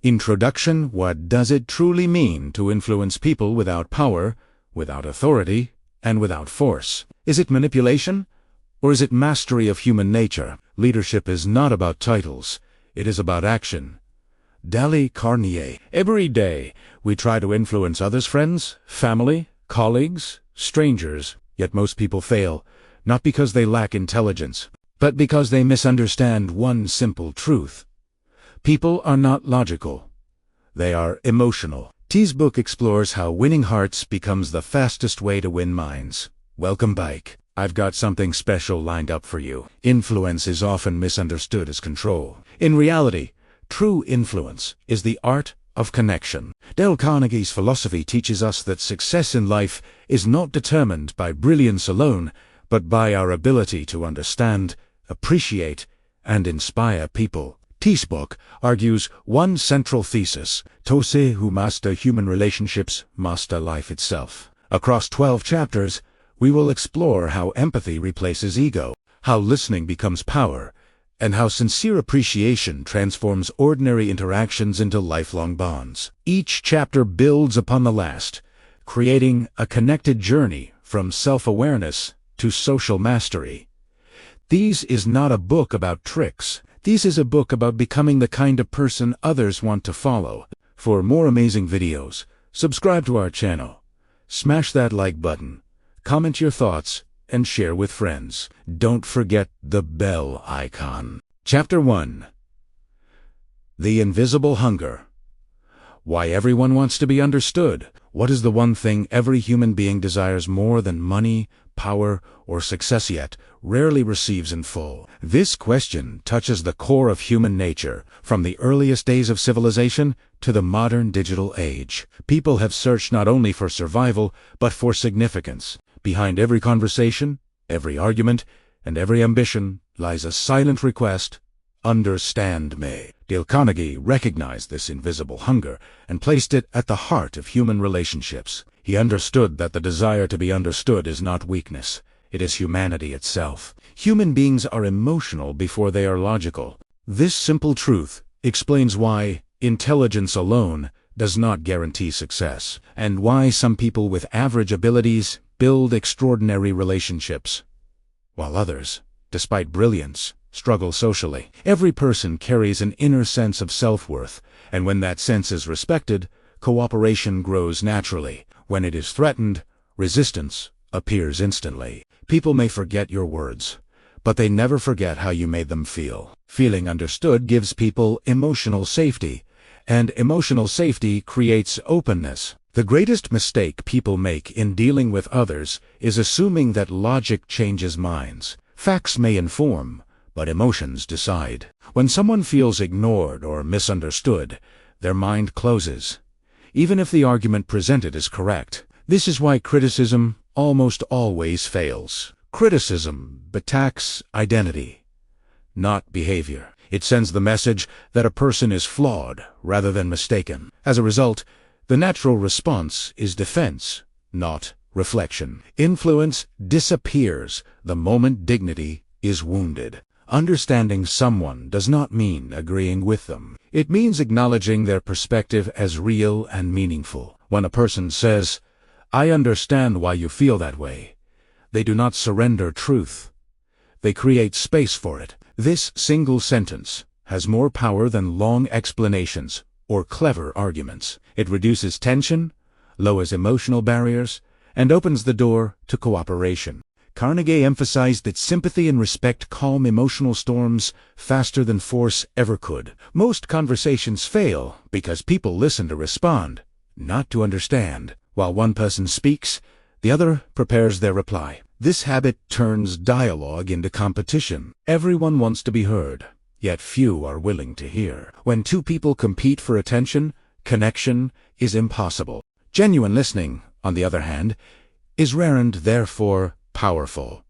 Introduction: what does it truly mean to influence people without power, without authority, and without force? Is it manipulation? Or is it mastery of human nature? Leadership is not about titles. It is about action. Dale Carnegie. Every day, we try to influence others' friends, family, colleagues, strangers, yet most people fail, not because they lack intelligence, but because they misunderstand one simple truth. People are not logical. They are emotional. T's book explores how winning hearts becomes the fastest way to win minds. Welcome back. I've got something special lined up for you. Influence is often misunderstood as control. In reality, true influence is the art of connection. Dale Carnegie's philosophy teaches us that success in life is not determined by brilliance alone, but by our ability to understand, appreciate, and inspire people. T's book argues one central thesis: those who master human relationships master life itself. Across 12 chapters, we will explore how empathy replaces ego, how listening becomes power, and how sincere appreciation transforms ordinary interactions into lifelong bonds. Each chapter builds upon the last, creating a connected journey from self-awareness to social mastery. This is not a book about tricks. This is a book about becoming the kind of person others want to follow. For more amazing videos, subscribe to our channel. Smash that like button, comment your thoughts, and share with friends. Don't forget the bell icon. Chapter 1. The Invisible Hunger. Why everyone wants to be understood. What is the one thing every human being desires more than money, power, or success, yet rarely receives in full? This question touches the core of human nature, from the earliest days of civilization to the modern digital age. People have searched not only for survival, but for significance. Behind every conversation, every argument, and every ambition lies a silent request: understand me. Dale Carnegie recognized this invisible hunger and placed it at the heart of human relationships. He understood that the desire to be understood is not weakness. It is humanity itself. Human beings are emotional before they are logical. This simple truth explains why intelligence alone does not guarantee success, and why some people with average abilities build extraordinary relationships, while others, despite brilliance, struggle socially. Every person carries an inner sense of self-worth, and when that sense is respected, cooperation grows naturally. When it is threatened, resistance appears instantly. People may forget your words, but they never forget how you made them feel. Feeling understood gives people emotional safety, and emotional safety creates openness. The greatest mistake people make in dealing with others is assuming that logic changes minds. Facts may inform, but emotions decide. When someone feels ignored or misunderstood, their mind closes, even if the argument presented is correct. This is why criticism almost always fails. Criticism attacks identity, not behavior. It sends the message that a person is flawed rather than mistaken. As a result, the natural response is defense, not reflection. Influence disappears the moment dignity is wounded. Understanding someone does not mean agreeing with them. It means acknowledging their perspective as real and meaningful. When a person says, "I understand why you feel that way," they do not surrender truth. They create space for it. This single sentence has more power than long explanations or clever arguments. It reduces tension, lowers emotional barriers, and opens the door to cooperation. Carnegie emphasized that sympathy and respect calm emotional storms faster than force ever could. Most conversations fail because people listen to respond, not to understand. While one person speaks, the other prepares their reply. This habit turns dialogue into competition. Everyone wants to be heard, yet few are willing to hear. When two people compete for attention, connection is impossible. Genuine listening, on the other hand, is rare and therefore powerful.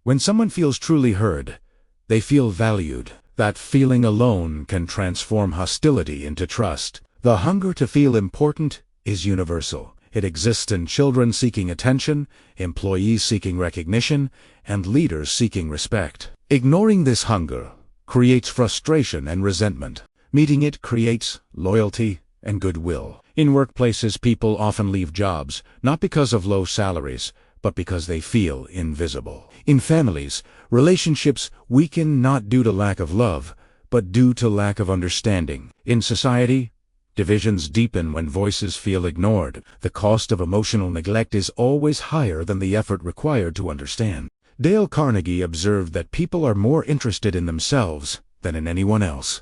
When someone feels truly heard, they feel valued. That feeling alone can transform hostility into trust. The hunger to feel important is universal. It exists in children seeking attention, employees seeking recognition, and leaders seeking respect. Ignoring this hunger creates frustration and resentment. Meeting it creates loyalty and goodwill. In workplaces, people often leave jobs, not because of low salaries, but because they feel invisible. In families, relationships weaken not due to lack of love, but due to lack of understanding. In society, divisions deepen when voices feel ignored. The cost of emotional neglect is always higher than the effort required to understand. Dale Carnegie observed that people are more interested in themselves than in anyone else.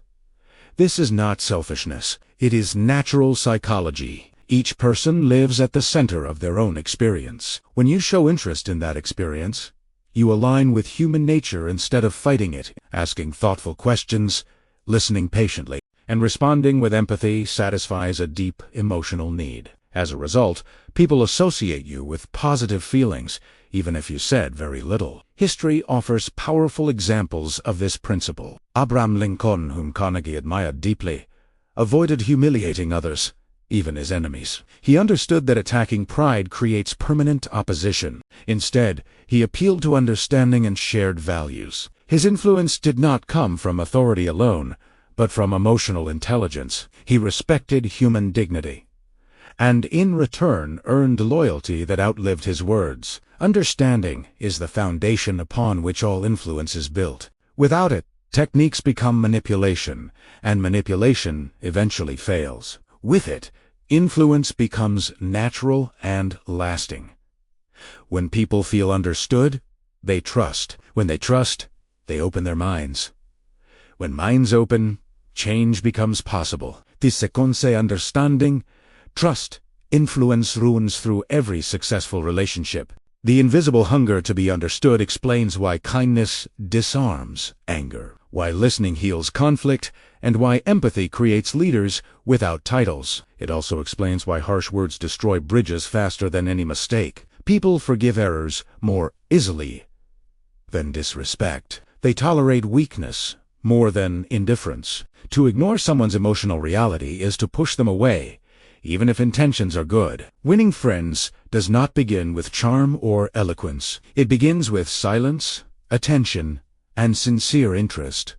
This is not selfishness. It is natural psychology. Each person lives at the center of their own experience. When you show interest in that experience, you align with human nature instead of fighting it, asking thoughtful questions, listening patiently, and responding with empathy satisfies a deep emotional need. As a result, people associate you with positive feelings, even if you said very little. History offers powerful examples of this principle. Abraham Lincoln, whom Carnegie admired deeply, avoided humiliating others, even his enemies. He understood that attacking pride creates permanent opposition. Instead, he appealed to understanding and shared values. His influence did not come from authority alone, but from emotional intelligence. He respected human dignity, and in return earned loyalty that outlived his words. Understanding is the foundation upon which all influence is built. Without it, techniques become manipulation, and manipulation eventually fails. With it, influence becomes natural and lasting. When people feel understood, they trust. When they trust, they open their minds. When minds open, change becomes possible. Diseconse understanding, trust, influence runs through every successful relationship. The invisible hunger to be understood explains why kindness disarms anger, why listening heals conflict, and why empathy creates leaders without titles. It also explains why harsh words destroy bridges faster than any mistake. People forgive errors more easily than disrespect. They tolerate weakness more than indifference. To ignore someone's emotional reality is to push them away, even if intentions are good. Winning friends does not begin with charm or eloquence. It begins with silence, attention, and sincere interest.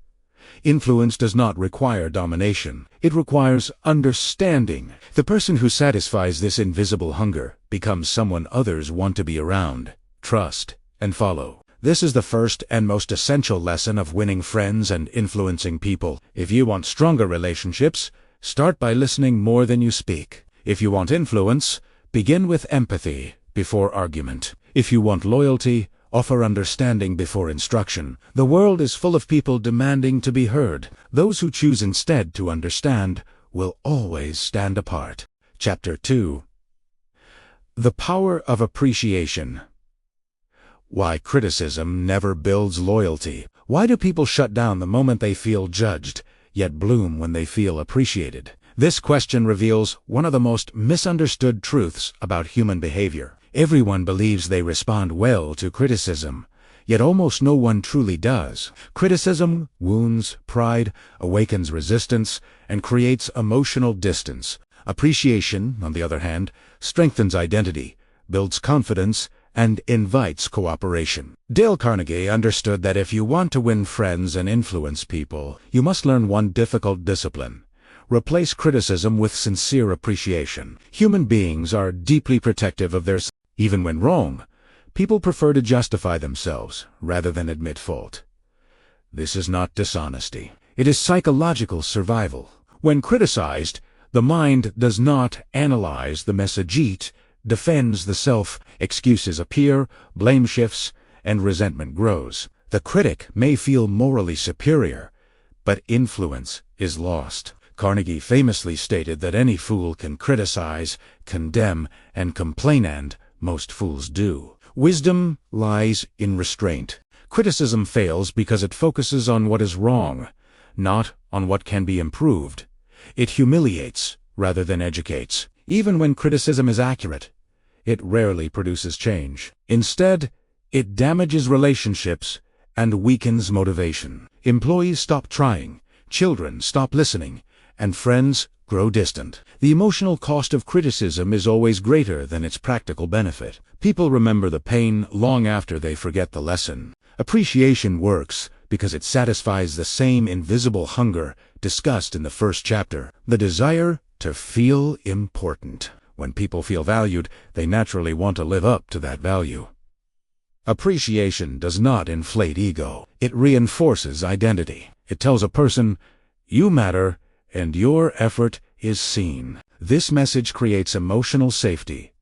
Influence does not require domination. It requires understanding. The person who satisfies this invisible hunger becomes someone others want to be around, trust, and follow. This is the first and most essential lesson of winning friends and influencing people. If you want stronger relationships, start by listening more than you speak. If you want influence, begin with empathy before argument. If you want loyalty, offer understanding before instruction. The world is full of people demanding to be heard. Those who choose instead to understand will always stand apart. Chapter 2. The Power of Appreciation. Why criticism never builds loyalty. Why do people shut down the moment they feel judged, yet bloom when they feel appreciated? This question reveals one of the most misunderstood truths about human behavior. Everyone believes they respond well to criticism, yet almost no one truly does. Criticism wounds pride, awakens resistance, and creates emotional distance. Appreciation, on the other hand, strengthens identity, builds confidence, and invites cooperation. Dale Carnegie understood that if you want to win friends and influence people, you must learn one difficult discipline. Replace criticism with sincere appreciation. Human beings are deeply protective of theirs. Even when wrong, people prefer to justify themselves rather than admit fault. This is not dishonesty. It is psychological survival. When criticized, the mind does not analyze the message. It defends the self. Excuses appear, blame shifts, and resentment grows. The critic may feel morally superior, but influence is lost. Carnegie famously stated that any fool can criticize, condemn, and complain, and most fools do. Wisdom lies in restraint. Criticism fails because it focuses on what is wrong, not on what can be improved. It humiliates rather than educates. Even when criticism is accurate, it rarely produces change. Instead, it damages relationships and weakens motivation. Employees stop trying, children stop listening, and friends grow distant. The emotional cost of criticism is always greater than its practical benefit. People remember the pain long after they forget the lesson. Appreciation works because it satisfies the same invisible hunger discussed in the first chapter, the desire to feel important. When people feel valued, they naturally want to live up to that value. Appreciation does not inflate ego. It reinforces identity. It tells a person, "You matter, and your effort is seen." This message creates emotional safety,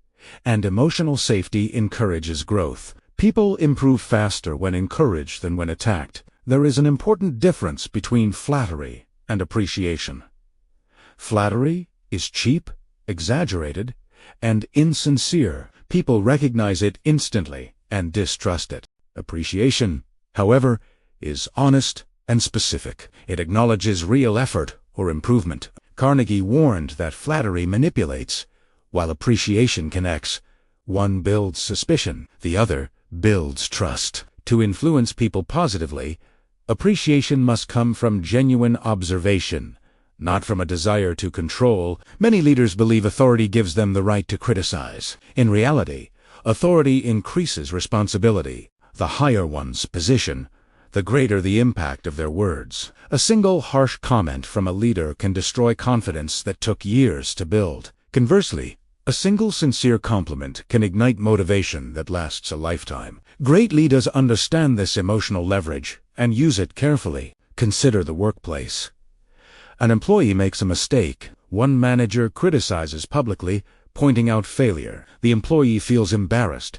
and emotional safety encourages growth. People improve faster when encouraged than when attacked. There is an important difference between flattery and appreciation. Flattery is cheap, exaggerated, and insincere. People recognize it instantly and distrust it. Appreciation, however, is honest and specific. It acknowledges real effort or improvement. Carnegie warned that flattery manipulates, while appreciation connects. One builds suspicion, the other builds trust. To influence people positively, appreciation must come from genuine observation, not from a desire to control. Many leaders believe authority gives them the right to criticize. In reality, authority increases responsibility. The higher one's position, the greater the impact of their words. A single harsh comment from a leader can destroy confidence that took years to build. Conversely, a single sincere compliment can ignite motivation that lasts a lifetime. Great leaders understand this emotional leverage and use it carefully. Consider the workplace. An employee makes a mistake. One manager criticizes publicly, pointing out failure. The employee feels embarrassed,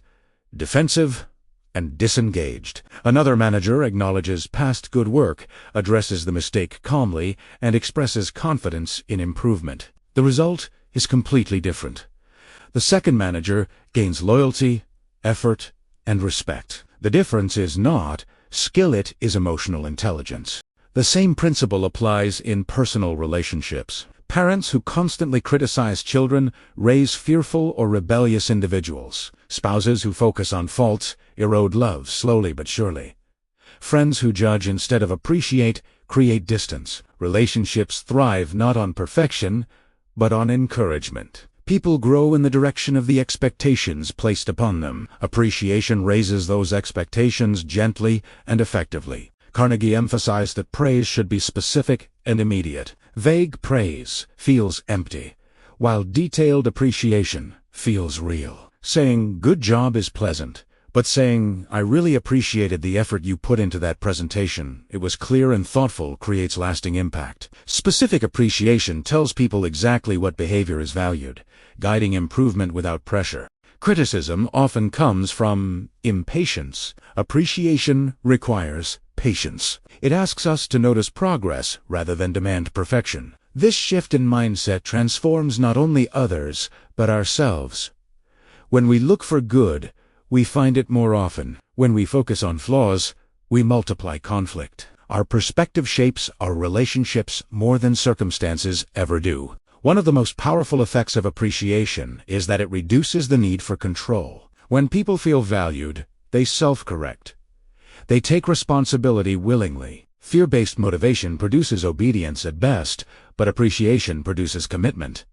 defensive, and disengaged. Another manager acknowledges past good work, addresses the mistake calmly, and expresses confidence in improvement. The result is completely different. The second manager gains loyalty, effort, and respect. The difference is not skill, it is emotional intelligence. The same principle applies in personal relationships. Parents who constantly criticize children raise fearful or rebellious individuals. Spouses who focus on faults erode love slowly but surely. Friends who judge instead of appreciate create distance. Relationships thrive not on perfection, but on encouragement. People grow in the direction of the expectations placed upon them. Appreciation raises those expectations gently and effectively. Carnegie emphasized that praise should be specific and immediate. Vague praise feels empty, while detailed appreciation feels real. Saying, "Good job," is pleasant, but saying, "I really appreciated the effort you put into that presentation. It was clear and thoughtful," creates lasting impact. Specific appreciation tells people exactly what behavior is valued, guiding improvement without pressure. Criticism often comes from impatience. Appreciation requires patience. It asks us to notice progress rather than demand perfection. This shift in mindset transforms not only others, but ourselves. When we look for good, we find it more often. When we focus on flaws, we multiply conflict. Our perspective shapes our relationships more than circumstances ever do. One of the most powerful effects of appreciation is that it reduces the need for control. When people feel valued, they self-correct. They take responsibility willingly. Fear-based motivation produces obedience at best, but appreciation produces commitment.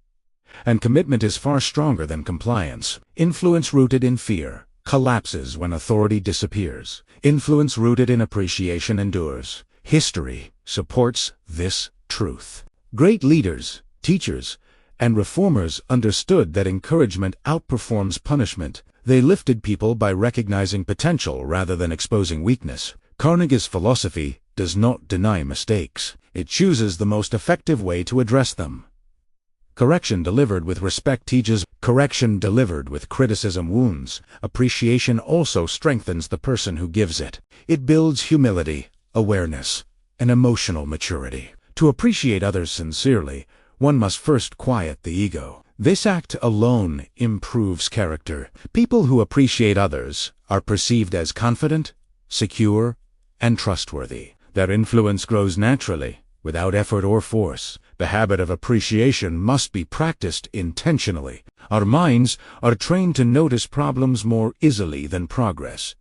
And commitment is far stronger than compliance. Influence rooted in fear collapses when authority disappears. Influence rooted in appreciation endures. History supports this truth. Great leaders, teachers, and reformers understood that encouragement outperforms punishment. They lifted people by recognizing potential rather than exposing weakness. Carnegie's philosophy does not deny mistakes. It chooses the most effective way to address them. Correction delivered with respect teaches. Correction delivered with criticism wounds. Appreciation also strengthens the person who gives it. It builds humility, awareness, and emotional maturity. To appreciate others sincerely, one must first quiet the ego. This act alone improves character. People who appreciate others are perceived as confident, secure, and trustworthy. Their influence grows naturally, without effort or force. The habit of appreciation must be practiced intentionally. Our minds are trained to notice problems more easily than progress.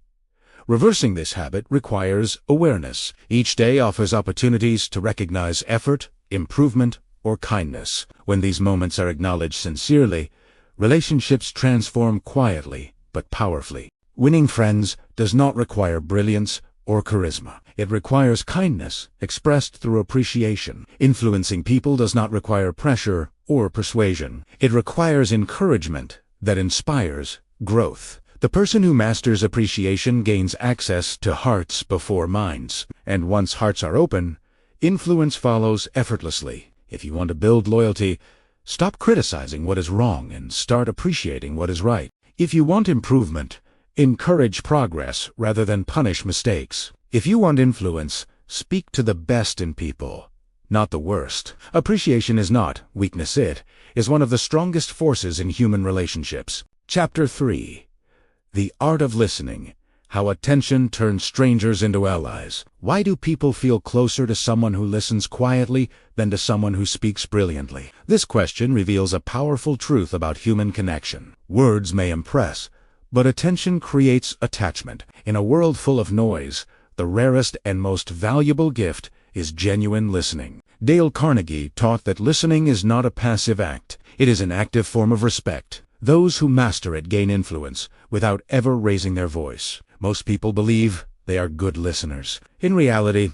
Reversing this habit requires awareness. Each day offers opportunities to recognize effort, improvement, or kindness. When these moments are acknowledged sincerely, relationships transform quietly but powerfully. Winning friends does not require brilliance or charisma. It requires kindness, expressed through appreciation. Influencing people does not require pressure or persuasion. It requires encouragement that inspires growth. The person who masters appreciation gains access to hearts before minds. And once hearts are open, influence follows effortlessly. If you want to build loyalty, stop criticizing what is wrong and start appreciating what is right. If you want improvement, encourage progress rather than punish mistakes. If you want influence, speak to the best in people, not the worst. Appreciation is not weakness. It is one of the strongest forces in human relationships. Chapter 3. The Art of Listening. How Attention Turns Strangers into Allies. Why do people feel closer to someone who listens quietly than to someone who speaks brilliantly? This question reveals a powerful truth about human connection. Words may impress, but attention creates attachment. In a world full of noise, the rarest and most valuable gift is genuine listening. Dale Carnegie taught that listening is not a passive act. It is an active form of respect. Those who master it gain influence without ever raising their voice. Most people believe they are good listeners. In reality,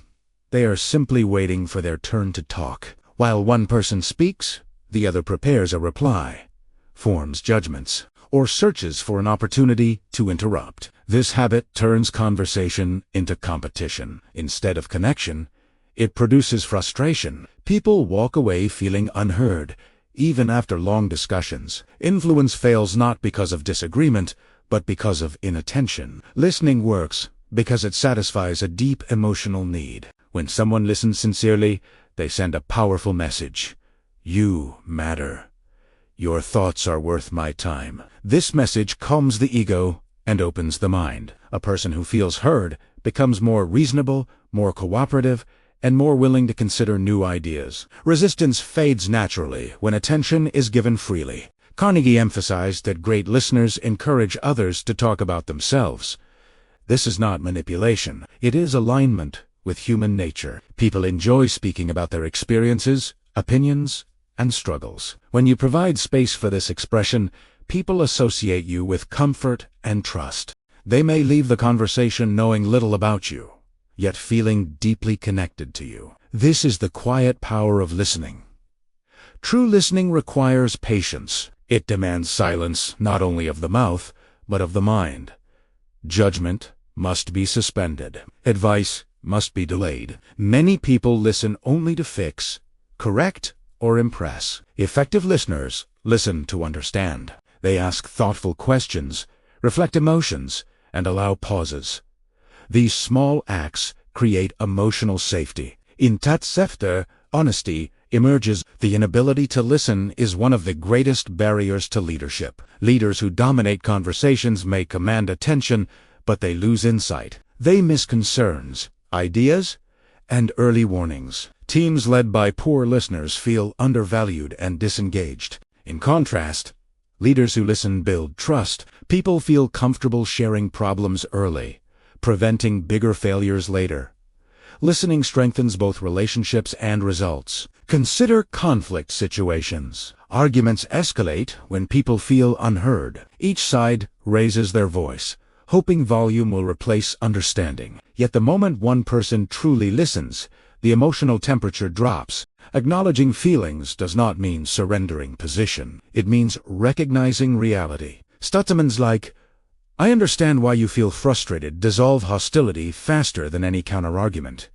they are simply waiting for their turn to talk. While one person speaks, the other prepares a reply, forms judgments, or searches for an opportunity to interrupt. This habit turns conversation into competition. Instead of connection, it produces frustration. People walk away feeling unheard, even after long discussions. Influence fails not because of disagreement, but because of inattention. Listening works because it satisfies a deep emotional need. When someone listens sincerely, they send a powerful message. You matter. Your thoughts are worth my time. This message calms the ego and opens the mind. A person who feels heard becomes more reasonable, more cooperative, and more willing to consider new ideas. Resistance fades naturally when attention is given freely. Carnegie emphasized that great listeners encourage others to talk about themselves. This is not manipulation. It is alignment with human nature. People enjoy speaking about their experiences, opinions, and struggles. When you provide space for this expression, people associate you with comfort and trust. They may leave the conversation knowing little about you, yet feeling deeply connected to you. This is the quiet power of listening. True listening requires patience. It demands silence not only of the mouth, but of the mind. Judgment must be suspended. Advice must be delayed. Many people listen only to fix, correct, or impress. Effective listeners listen to understand. They ask thoughtful questions, reflect emotions, and allow pauses. These small acts create emotional safety. In Tatsäfte, honesty emerges. The inability to listen is one of the greatest barriers to leadership. Leaders who dominate conversations may command attention, but they lose insight. They miss concerns, ideas, and early warnings. Teams led by poor listeners feel undervalued and disengaged. In contrast, leaders who listen build trust. People feel comfortable sharing problems early, preventing bigger failures later. Listening strengthens both relationships and results. Consider conflict situations. Arguments escalate when people feel unheard. Each side raises their voice, hoping volume will replace understanding. Yet the moment one person truly listens, the emotional temperature drops. Acknowledging feelings does not mean surrendering position. It means recognizing reality. Statements like, "I understand why you feel frustrated," dissolve hostility faster than any counterargument.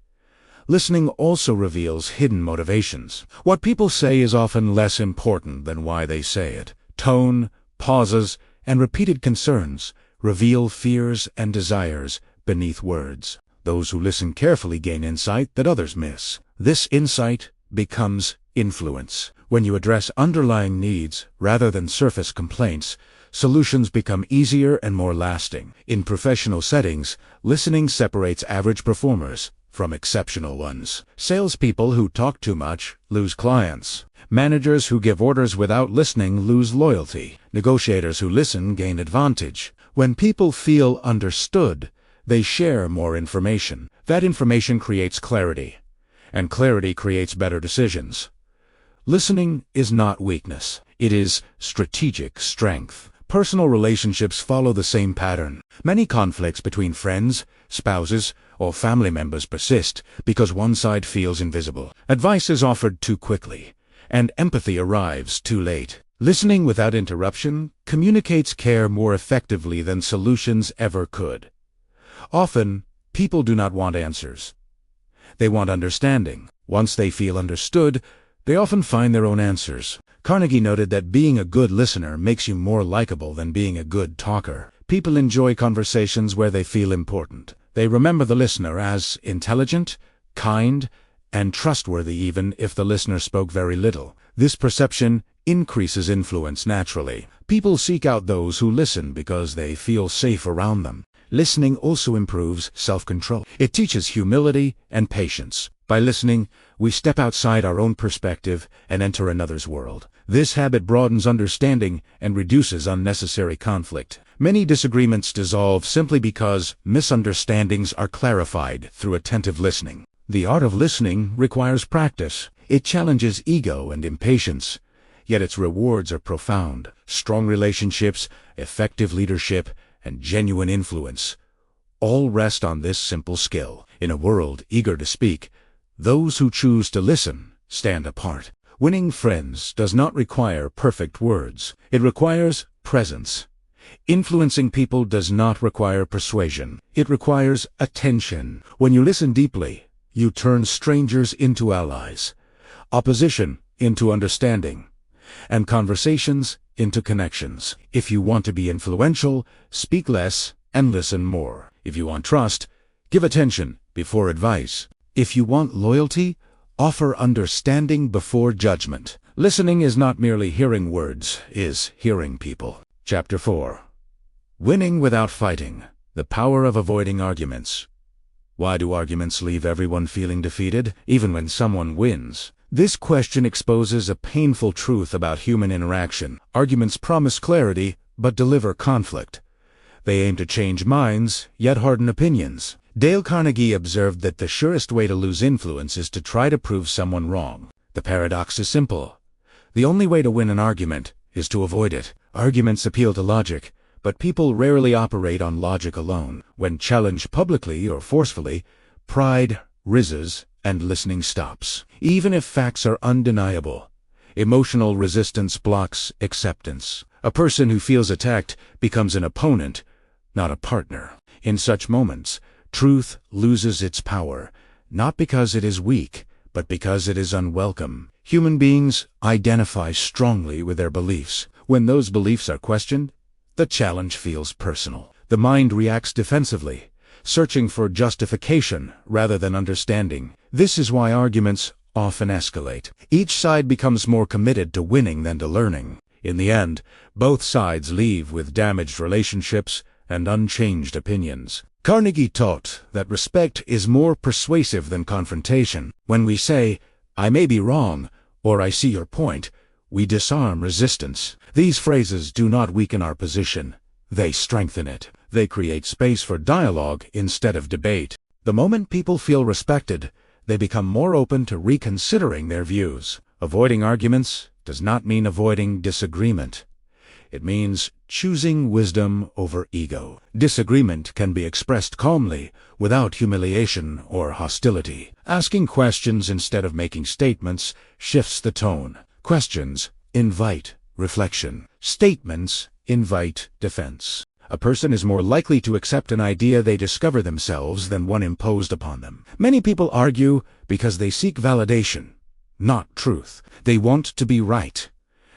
Listening also reveals hidden motivations. What people say is often less important than why they say it. Tone, pauses, and repeated concerns reveal fears and desires beneath words. Those who listen carefully gain insight that others miss. This insight becomes influence. When you address underlying needs rather than surface complaints, solutions become easier and more lasting. In professional settings, listening separates average performers from exceptional ones. Salespeople who talk too much lose clients. Managers who give orders without listening lose loyalty. Negotiators who listen gain advantage. When people feel understood, they share more information. That information creates clarity, and clarity creates better decisions. Listening is not weakness. It is strategic strength. Personal relationships follow the same pattern. Many conflicts between friends, spouses, or family members persist because one side feels invisible. Advice is offered too quickly, and empathy arrives too late. Listening without interruption communicates care more effectively than solutions ever could. Often, people do not want answers. They want understanding. Once they feel understood, they often find their own answers. Carnegie noted that being a good listener makes you more likable than being a good talker. People enjoy conversations where they feel important. They remember the listener as intelligent, kind, and trustworthy even if the listener spoke very little. This perception increases influence naturally. People seek out those who listen because they feel safe around them. Listening also improves self-control. It teaches humility and patience. By listening, we step outside our own perspective and enter another's world. This habit broadens understanding and reduces unnecessary conflict. Many disagreements dissolve simply because misunderstandings are clarified through attentive listening. The art of listening requires practice. It challenges ego and impatience, yet its rewards are profound. Strong relationships, effective leadership, and genuine influence all rest on this simple skill. In a world eager to speak, those who choose to listen stand apart. Winning friends does not require perfect words. It requires presence. Influencing people does not require persuasion. It requires attention. When you listen deeply, you turn strangers into allies, opposition into understanding, and conversations into connections. If you want to be influential, speak less and listen more. If you want trust, give attention before advice. If you want loyalty, offer understanding before judgment. Listening is not merely hearing words, is hearing people. Chapter 4. Winning without fighting. The power of avoiding arguments. Why do arguments leave everyone feeling defeated, even when someone wins? This question exposes a painful truth about human interaction. Arguments promise clarity, but deliver conflict. They aim to change minds, yet harden opinions. Dale Carnegie observed that the surest way to lose influence is to try to prove someone wrong. The paradox is simple. The only way to win an argument is to avoid it. Arguments appeal to logic, but people rarely operate on logic alone. When challenged publicly or forcefully, pride rises and listening stops. Even if facts are undeniable, emotional resistance blocks acceptance. A person who feels attacked becomes an opponent, not a partner. In such moments, truth loses its power, not because it is weak, but because it is unwelcome. Human beings identify strongly with their beliefs. When those beliefs are questioned, the challenge feels personal. The mind reacts defensively, searching for justification rather than understanding. This is why arguments often escalate. Each side becomes more committed to winning than to learning. In the end, both sides leave with damaged relationships and unchanged opinions. Carnegie taught that respect is more persuasive than confrontation. When we say, "I may be wrong," or "I see your point," we disarm resistance. These phrases do not weaken our position. They strengthen it. They create space for dialogue instead of debate. The moment people feel respected, they become more open to reconsidering their views. Avoiding arguments does not mean avoiding disagreement. It means choosing wisdom over ego. Disagreement can be expressed calmly, without humiliation or hostility. Asking questions instead of making statements shifts the tone. Questions invite reflection. Statements invite defense. A person is more likely to accept an idea they discover themselves than one imposed upon them. Many people argue because they seek validation, not truth. They want to be right,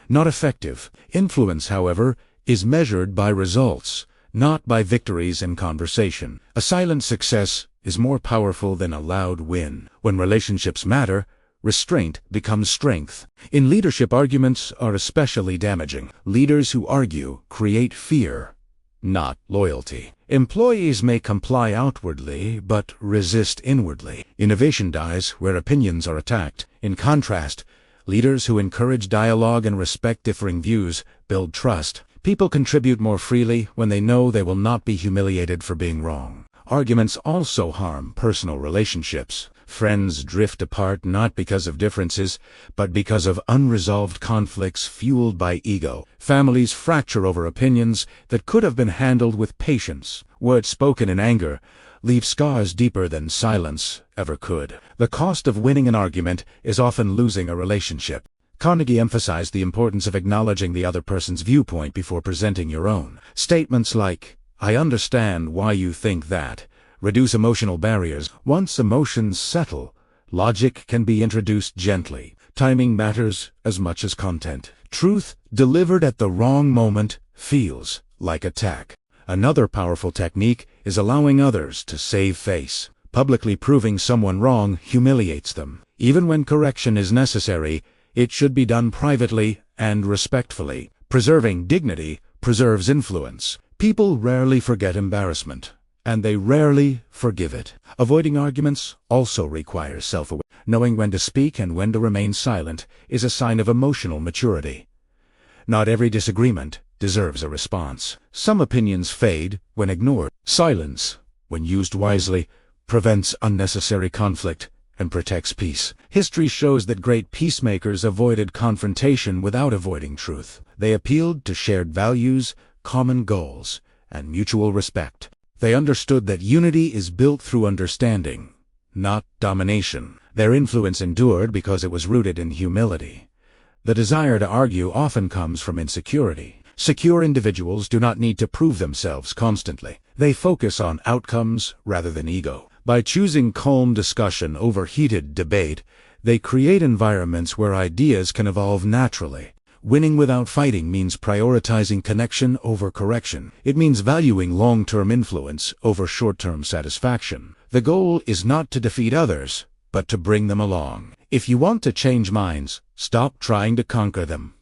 not effective. Influence, however, is measured by results, not by victories in conversation. A silent success is more powerful than a loud win. When relationships matter, restraint becomes strength. In leadership, arguments are especially damaging. Leaders who argue create fear, not loyalty. Employees may comply outwardly, but resist inwardly. Innovation dies where opinions are attacked. In contrast, leaders who encourage dialogue and respect differing views build trust. People contribute more freely when they know they will not be humiliated for being wrong. Arguments also harm personal relationships. Friends drift apart not because of differences, but because of unresolved conflicts fueled by ego. Families fracture over opinions that could have been handled with patience. Words spoken in anger leave scars deeper than silence ever could. The cost of winning an argument is often losing a relationship. Carnegie emphasized the importance of acknowledging the other person's viewpoint before presenting your own. Statements like, "I understand why you think that," reduce emotional barriers. Once emotions settle, logic can be introduced gently. Timing matters as much as content. Truth delivered at the wrong moment feels like attack. Another powerful technique is allowing others to save face. Publicly proving someone wrong humiliates them. Even when correction is necessary, it should be done privately and respectfully. Preserving dignity preserves influence. People rarely forget embarrassment, and they rarely forgive it. Avoiding arguments also requires self-awareness. Knowing when to speak and when to remain silent is a sign of emotional maturity. Not every disagreement deserves a response. Some opinions fade when ignored. Silence, when used wisely, prevents unnecessary conflict and protects peace. History shows that great peacemakers avoided confrontation without avoiding truth. They appealed to shared values, common goals, and mutual respect. They understood that unity is built through understanding, not domination. Their influence endured because it was rooted in humility. The desire to argue often comes from insecurity. Secure individuals do not need to prove themselves constantly. They focus on outcomes rather than ego. By choosing calm discussion over heated debate, they create environments where ideas can evolve naturally. Winning without fighting means prioritizing connection over correction. It means valuing long-term influence over short-term satisfaction. The goal is not to defeat others, but to bring them along. If you want to change minds, stop trying to conquer them.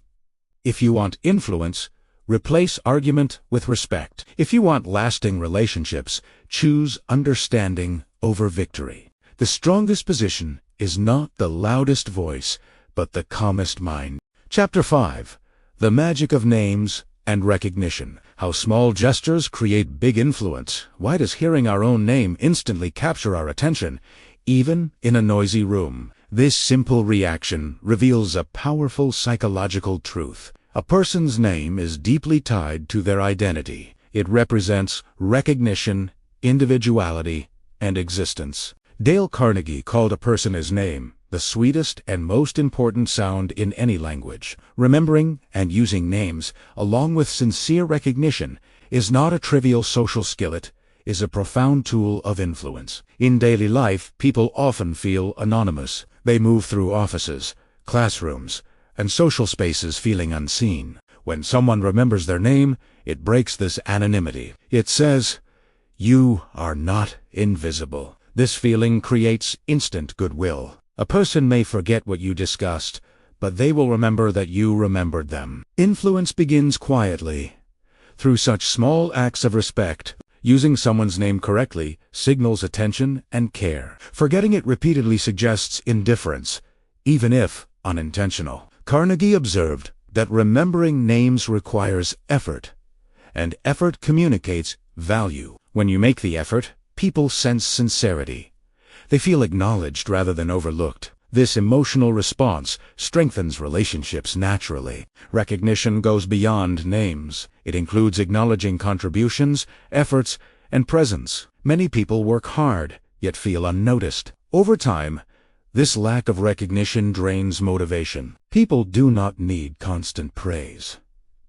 If you want influence, replace argument with respect. If you want lasting relationships, choose understanding over victory. The strongest position is not the loudest voice, but the calmest mind. Chapter 5. The Magic of Names and Recognition. How small gestures create big influence. Why does hearing our own name instantly capture our attention, even in a noisy room? This simple reaction reveals a powerful psychological truth. A person's name is deeply tied to their identity. It represents recognition, individuality, and existence. Dale Carnegie called a person his name the sweetest and most important sound in any language. Remembering and using names, along with sincere recognition, is not a trivial social skill. It is a profound tool of influence. In daily life, people often feel anonymous. They move through offices, classrooms, and social spaces feeling unseen. When someone remembers their name, it breaks this anonymity. It says, "You are not invisible." This feeling creates instant goodwill. A person may forget what you discussed, but they will remember that you remembered them. Influence begins quietly. Through such small acts of respect, using someone's name correctly signals attention and care. Forgetting it repeatedly suggests indifference, even if unintentional. Carnegie observed that remembering names requires effort, and effort communicates value. When you make the effort, people sense sincerity. They feel acknowledged rather than overlooked. This emotional response strengthens relationships naturally. Recognition goes beyond names. It includes acknowledging contributions, efforts, and presence. Many people work hard, yet feel unnoticed. Over time, this lack of recognition drains motivation. People do not need constant praise,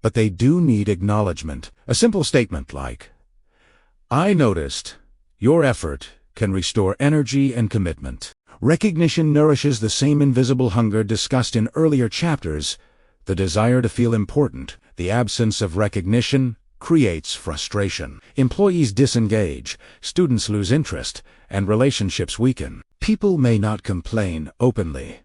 but they do need acknowledgement. A simple statement like, "I noticed your effort," can restore energy and commitment. Recognition nourishes the same invisible hunger discussed in earlier chapters, the desire to feel important. The absence of recognition creates frustration. Employees disengage, students lose interest, and relationships weaken. People may not complain openly,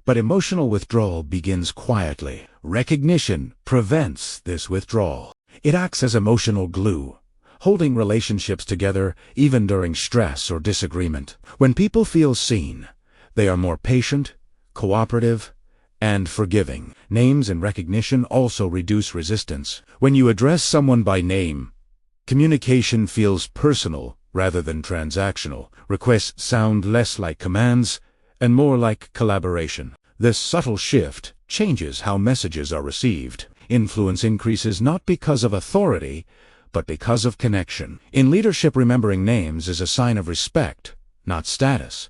but emotional withdrawal begins quietly. Recognition prevents this withdrawal. It acts as emotional glue, holding relationships together even during stress or disagreement. When people feel seen, they are more patient, cooperative, and forgiving. Names and recognition also reduce resistance. When you address someone by name, communication feels personal rather than transactional. Requests sound less like commands and more like collaboration. This subtle shift changes how messages are received. Influence increases not because of authority, but because of connection. In leadership, remembering names is a sign of respect, not status.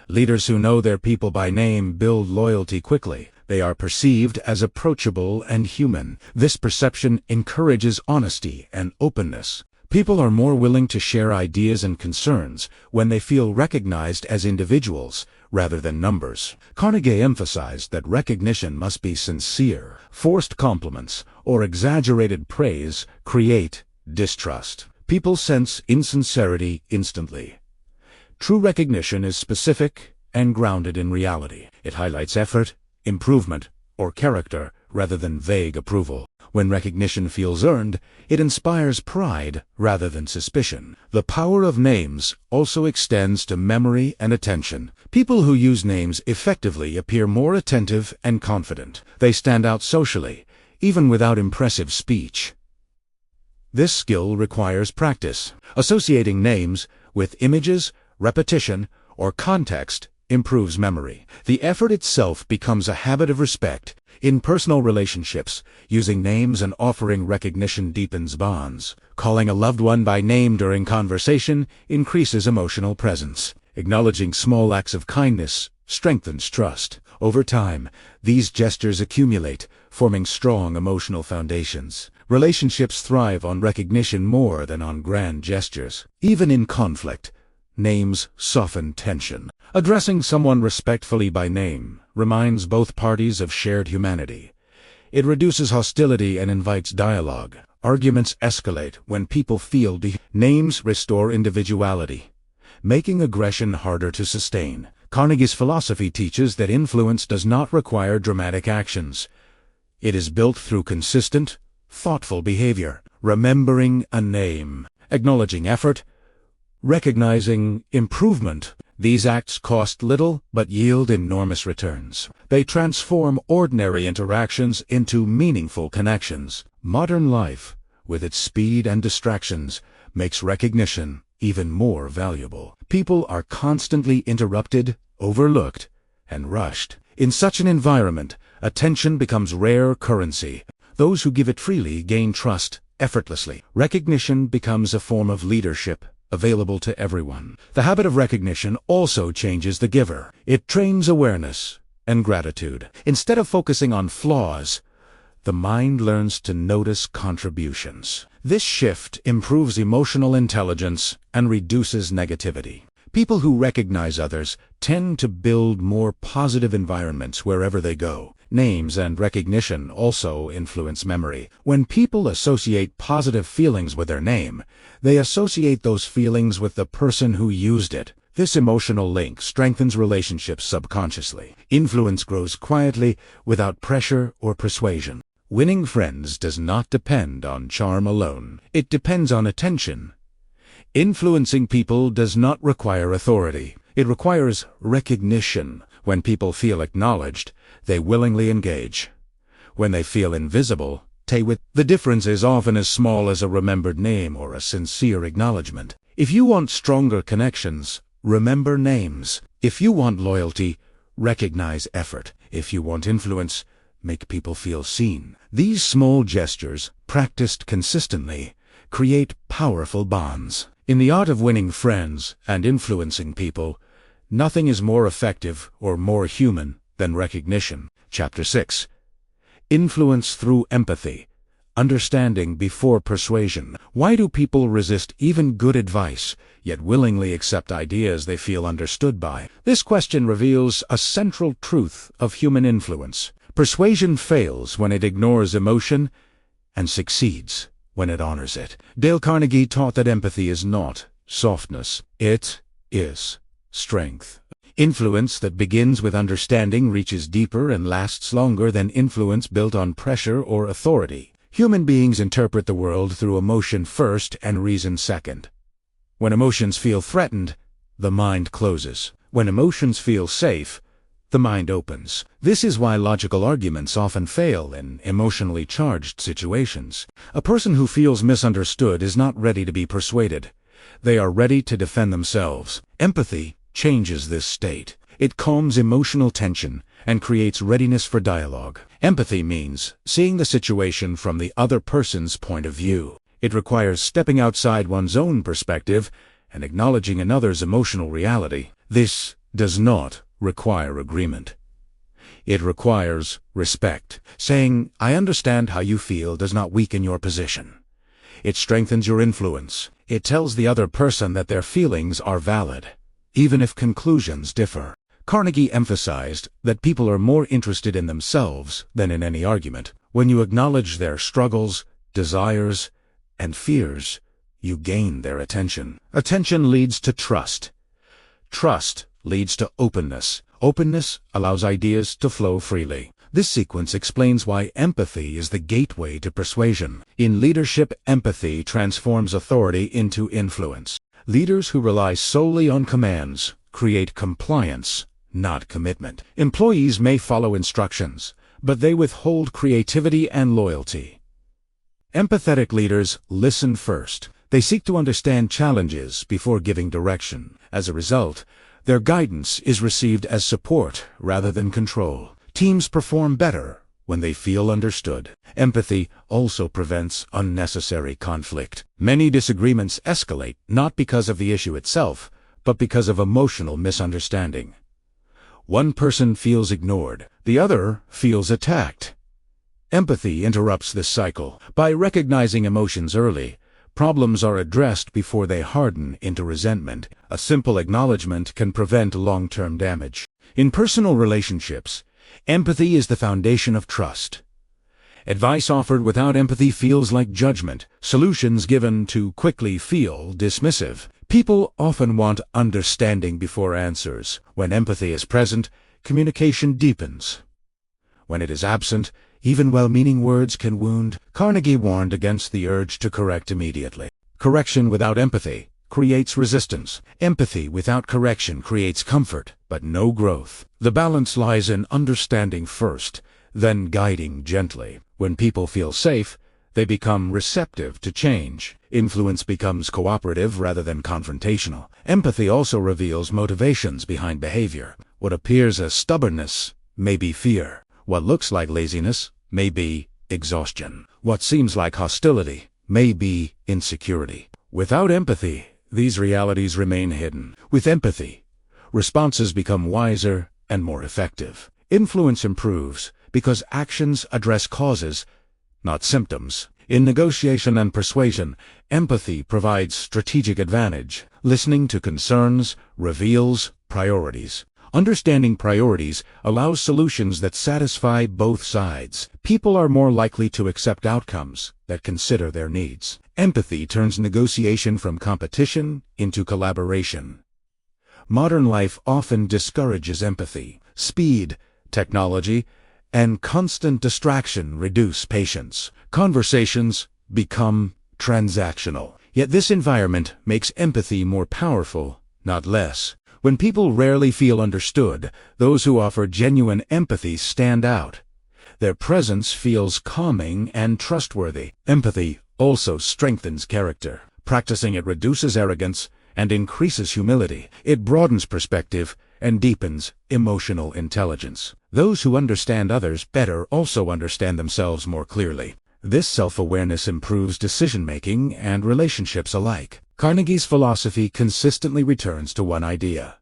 Leaders who know their people by name build loyalty quickly. They are perceived as approachable and human. This perception encourages honesty and openness. People are more willing to share ideas and concerns when they feel recognized as individuals rather than numbers. Carnegie emphasized that recognition must be sincere. Forced compliments or exaggerated praise create distrust. People sense insincerity instantly. True recognition is specific and grounded in reality. It highlights effort, improvement, or character rather than vague approval. When recognition feels earned, it inspires pride rather than suspicion. The power of names also extends to memory and attention. People who use names effectively appear more attentive and confident. They stand out socially, even without impressive speech. This skill requires practice. Associating names with images, repetition, or context improves memory. The effort itself becomes a habit of respect. In personal relationships, using names and offering recognition deepens bonds. Calling a loved one by name during conversation increases emotional presence. Acknowledging small acts of kindness strengthens trust. Over time, these gestures accumulate, forming strong emotional foundations. Relationships thrive on recognition more than on grand gestures. Even in conflict, names soften tension. Addressing someone respectfully by name reminds both parties of shared humanity. It reduces hostility and invites dialogue. Arguments escalate when people feel names restore individuality, making aggression harder to sustain. Carnegie's philosophy teaches that influence does not require dramatic actions. It is built through consistent, thoughtful behavior. Remembering a name, acknowledging effort, recognizing improvement. These acts cost little but yield enormous returns. They transform ordinary interactions into meaningful connections. Modern life, with its speed and distractions, makes recognition even more valuable. People are constantly interrupted, overlooked, and rushed. In such an environment, attention becomes rare currency. Those who give it freely gain trust effortlessly. Recognition becomes a form of leadership, available to everyone. The habit of recognition also changes the giver. It trains awareness and gratitude. Instead of focusing on flaws, the mind learns to notice contributions. This shift improves emotional intelligence and reduces negativity. People who recognize others tend to build more positive environments wherever they go. Names and recognition also influence memory. When people associate positive feelings with their name, they associate those feelings with the person who used it. This emotional link strengthens relationships subconsciously. Influence grows quietly, without pressure or persuasion. Winning friends does not depend on charm alone. It depends on attention. Influencing people does not require authority. It requires recognition. When people feel acknowledged, they willingly engage. When they feel invisible, the difference is often as small as a remembered name or a sincere acknowledgement. If you want stronger connections, remember names. If you want loyalty, recognize effort. If you want influence, make people feel seen. These small gestures, practiced consistently, create powerful bonds. In the art of winning friends and influencing people, nothing is more effective or more human than recognition. Chapter 6. Influence through empathy. Understanding before persuasion. Why do people resist even good advice, yet willingly accept ideas they feel understood by? This question reveals a central truth of human influence. Persuasion fails when it ignores emotion and succeeds when it honors it. Dale Carnegie taught that empathy is not softness. It is strength. Influence that begins with understanding reaches deeper and lasts longer than influence built on pressure or authority. Human beings interpret the world through emotion first and reason second. When emotions feel threatened, the mind closes. When emotions feel safe, the mind opens. This is why logical arguments often fail in emotionally charged situations. A person who feels misunderstood is not ready to be persuaded. They are ready to defend themselves. Empathy changes this state. It calms emotional tension and creates readiness for dialogue. Empathy means seeing the situation from the other person's point of view. It requires stepping outside one's own perspective and acknowledging another's emotional reality. This does not require agreement. It requires respect. Saying, "I understand how you feel," does not weaken your position. It strengthens your influence. It tells the other person that their feelings are valid, even if conclusions differ. Carnegie emphasized that people are more interested in themselves than in any argument. When you acknowledge their struggles, desires, and fears, you gain their attention. Attention leads to trust. Trust leads to openness. Openness allows ideas to flow freely. This sequence explains why empathy is the gateway to persuasion. In leadership, empathy transforms authority into influence. Leaders who rely solely on commands create compliance, not commitment. Employees may follow instructions, but they withhold creativity and loyalty. Empathetic leaders listen first. They seek to understand challenges before giving direction. As a result, their guidance is received as support rather than control. Teams perform better when they feel understood. Empathy also prevents unnecessary conflict. Many disagreements escalate not because of the issue itself, but because of emotional misunderstanding. One person feels ignored, the other feels attacked. Empathy interrupts this cycle. By recognizing emotions early, problems are addressed before they harden into resentment. A simple acknowledgement can prevent long-term damage. In personal relationships, empathy is the foundation of trust. Advice offered without empathy feels like judgment. Solutions given too quickly feel dismissive. People often want understanding before answers. When empathy is present, communication deepens. When it is absent, even well-meaning words can wound. Carnegie warned against the urge to correct immediately. Correction without empathy creates resistance. Empathy without correction creates comfort, but no growth. The balance lies in understanding first, then guiding gently. When people feel safe, they become receptive to change. Influence becomes cooperative rather than confrontational. Empathy also reveals motivations behind behavior. What appears as stubbornness may be fear. What looks like laziness may be exhaustion. What seems like hostility may be insecurity. Without empathy, these realities remain hidden. With empathy, responses become wiser and more effective. Influence improves because actions address causes, not symptoms. In negotiation and persuasion, empathy provides strategic advantage. Listening to concerns reveals priorities. Understanding priorities allows solutions that satisfy both sides. People are more likely to accept outcomes that consider their needs. Empathy turns negotiation from competition into collaboration. Modern life often discourages empathy. Speed, technology, and constant distraction reduce patience. Conversations become transactional. Yet this environment makes empathy more powerful, not less. When people rarely feel understood, those who offer genuine empathy stand out. Their presence feels calming and trustworthy. Empathy also strengthens character. Practicing it reduces arrogance and increases humility. It broadens perspective and deepens emotional intelligence. Those who understand others better also understand themselves more clearly. This self-awareness improves decision-making and relationships alike. Carnegie's philosophy consistently returns to one idea.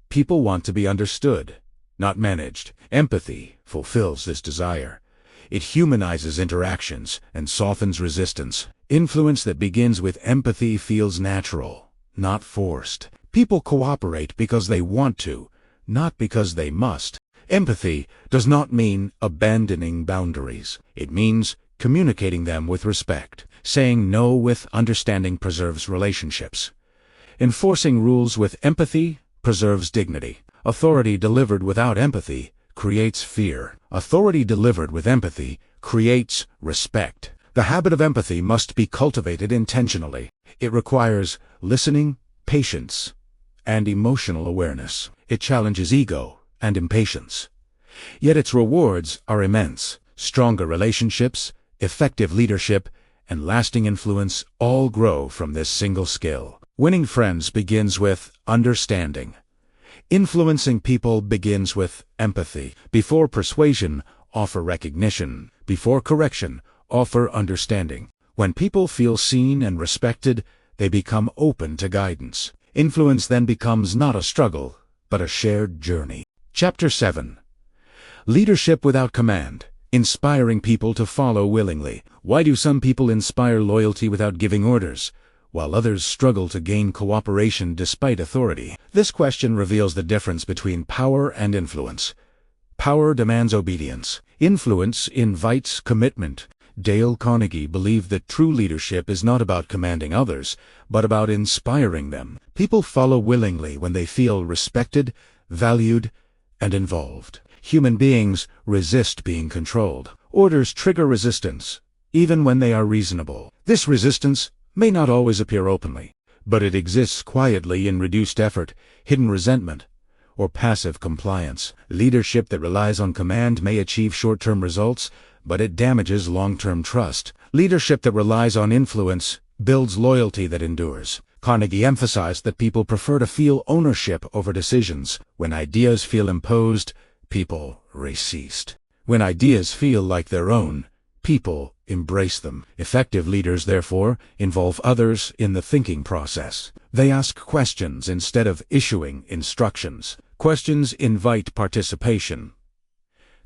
People want to be understood, not managed. Empathy fulfills this desire. It humanizes interactions and softens resistance. Influence that begins with empathy feels natural, not forced. People cooperate because they want to, not because they must. Empathy does not mean abandoning boundaries. It means communicating them with respect. Saying no with understanding preserves relationships. Enforcing rules with empathy preserves dignity. Authority delivered without empathy creates fear. Authority delivered with empathy creates respect. The habit of empathy must be cultivated intentionally. It requires listening, patience, and emotional awareness. It challenges ego and impatience. Yet its rewards are immense. Stronger relationships, effective leadership, and lasting influence all grow from this single skill. Winning friends begins with understanding. Influencing people begins with empathy. Before persuasion, offer recognition. Before correction, offer understanding. When people feel seen and respected, they become open to guidance. Influence then becomes not a struggle, but a shared journey. Chapter 7. Leadership without command. Inspiring people to follow willingly. Why do some people inspire loyalty without giving orders, while others struggle to gain cooperation despite authority? This question reveals the difference between power and influence. Power demands obedience. Influence invites commitment. Dale Carnegie believed that true leadership is not about commanding others, but about inspiring them. People follow willingly when they feel respected, valued, and involved. Human beings resist being controlled. Orders trigger resistance, even when they are reasonable. This resistance may not always appear openly, but it exists quietly in reduced effort, hidden resentment, or passive compliance. Leadership that relies on command may achieve short-term results, but it damages long-term trust. Leadership that relies on influence builds loyalty that endures. Carnegie emphasized that people prefer to feel ownership over decisions. When ideas feel imposed, people resist. When ideas feel like their own, people embrace them. Effective leaders, therefore, involve others in the thinking process. They ask questions instead of issuing instructions. Questions invite participation.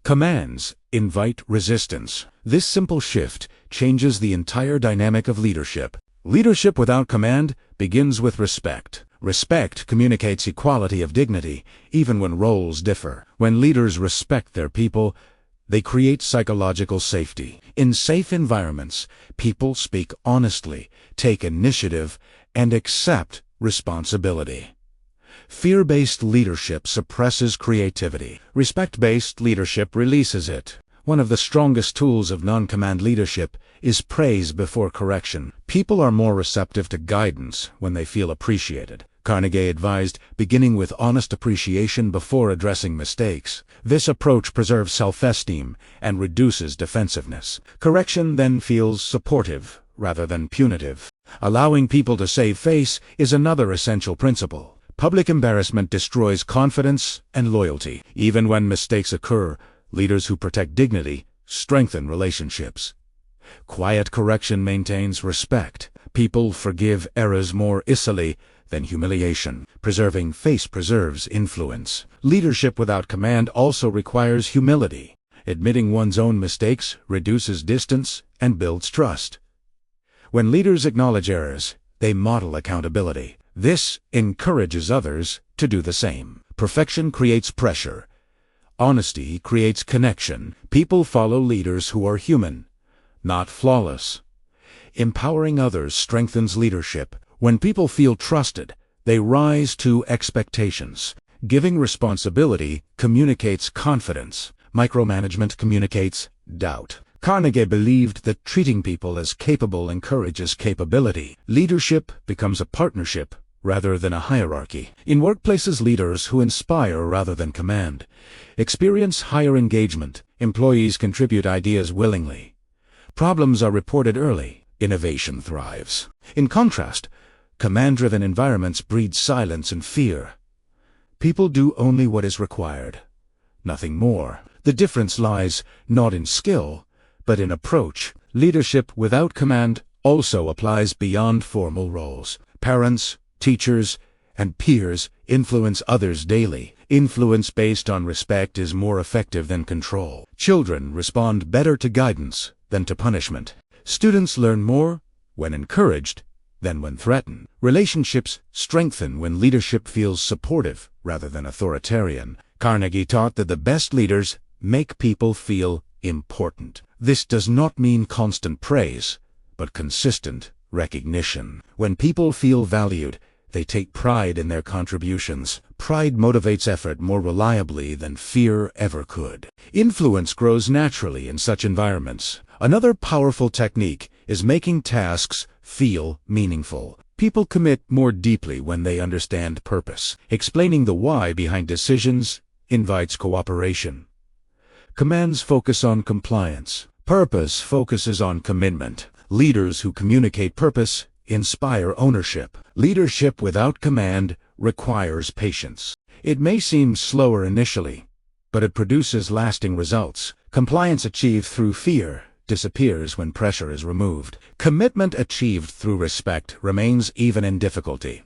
Commands invite resistance. This simple shift changes the entire dynamic of leadership. Leadership without command begins with respect. Respect communicates equality of dignity, even when roles differ. When leaders respect their people, they create psychological safety. In safe environments, people speak honestly, take initiative, and accept responsibility. Fear-based leadership suppresses creativity. Respect-based leadership releases it. One of the strongest tools of non-command leadership is praise before correction. People are more receptive to guidance when they feel appreciated. Carnegie advised beginning with honest appreciation before addressing mistakes. This approach preserves self-esteem and reduces defensiveness. Correction then feels supportive rather than punitive. Allowing people to save face is another essential principle. Public embarrassment destroys confidence and loyalty. Even when mistakes occur, leaders who protect dignity strengthen relationships. Quiet correction maintains respect. People forgive errors more easily than humiliation. Preserving face preserves influence. Leadership without command also requires humility. Admitting one's own mistakes reduces distance and builds trust. When leaders acknowledge errors, they model accountability. This encourages others to do the same. Perfection creates pressure. Honesty creates connection. People follow leaders who are human, not flawless. Empowering others strengthens leadership. When people feel trusted, they rise to expectations. Giving responsibility communicates confidence. Micromanagement communicates doubt. Carnegie believed that treating people as capable encourages capability. Leadership becomes a partnership rather than a hierarchy. In workplaces, leaders who inspire rather than command experience higher engagement. Employees contribute ideas willingly. Problems are reported early. Innovation thrives. In contrast, command-driven environments breed silence and fear. People do only what is required, nothing more. The difference lies not in skill, but in approach. Leadership without command also applies beyond formal roles. Parents, teachers, and peers influence others daily. Influence based on respect is more effective than control. Children respond better to guidance than to punishment. Students learn more when encouraged than when threatened. Relationships strengthen when leadership feels supportive rather than authoritarian. Carnegie taught that the best leaders make people feel important. This does not mean constant praise, but consistent recognition. When people feel valued, they take pride in their contributions. Pride motivates effort more reliably than fear ever could. Influence grows naturally in such environments. Another powerful technique is making tasks feel meaningful. People commit more deeply when they understand purpose. Explaining the why behind decisions invites cooperation. Commands focus on compliance. Purpose focuses on commitment. Leaders who communicate purpose inspire ownership. Leadership without command requires patience. It may seem slower initially, but it produces lasting results. Compliance achieved through fear disappears when pressure is removed. Commitment achieved through respect remains even in difficulty.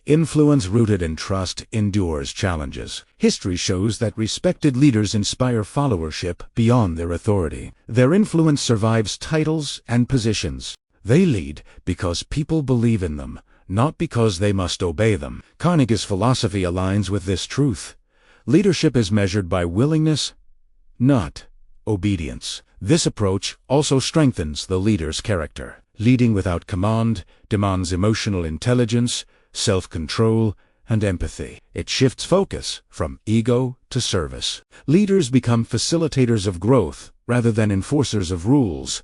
Influence rooted in trust endures challenges. History shows that respected leaders inspire followership beyond their authority. Their influence survives titles and positions. They lead because people believe in them, not because they must obey them. Carnegie's philosophy aligns with this truth. Leadership is measured by willingness, not obedience. This approach also strengthens the leader's character. Leading without command demands emotional intelligence, self-control, and empathy. It shifts focus from ego to service. Leaders become facilitators of growth rather than enforcers of rules.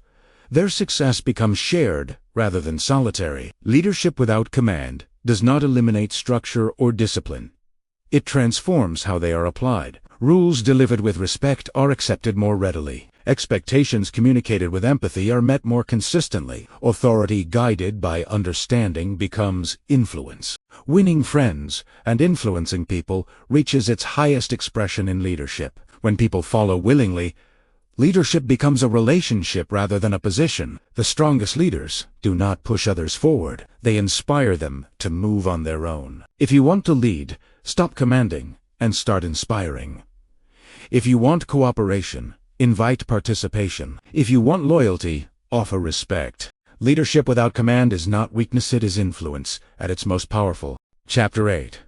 Their success becomes shared rather than solitary. Leadership without command does not eliminate structure or discipline. It transforms how they are applied. Rules delivered with respect are accepted more readily. Expectations communicated with empathy are met more consistently. Authority guided by understanding becomes influence. Winning friends and influencing people reaches its highest expression in leadership. When people follow willingly, leadership becomes a relationship rather than a position. The strongest leaders do not push others forward. They inspire them to move on their own. If you want to lead, stop commanding and start inspiring. If you want cooperation, invite participation. If you want loyalty, offer respect. Leadership without command is not weakness, it is influence at its most powerful. Chapter 8.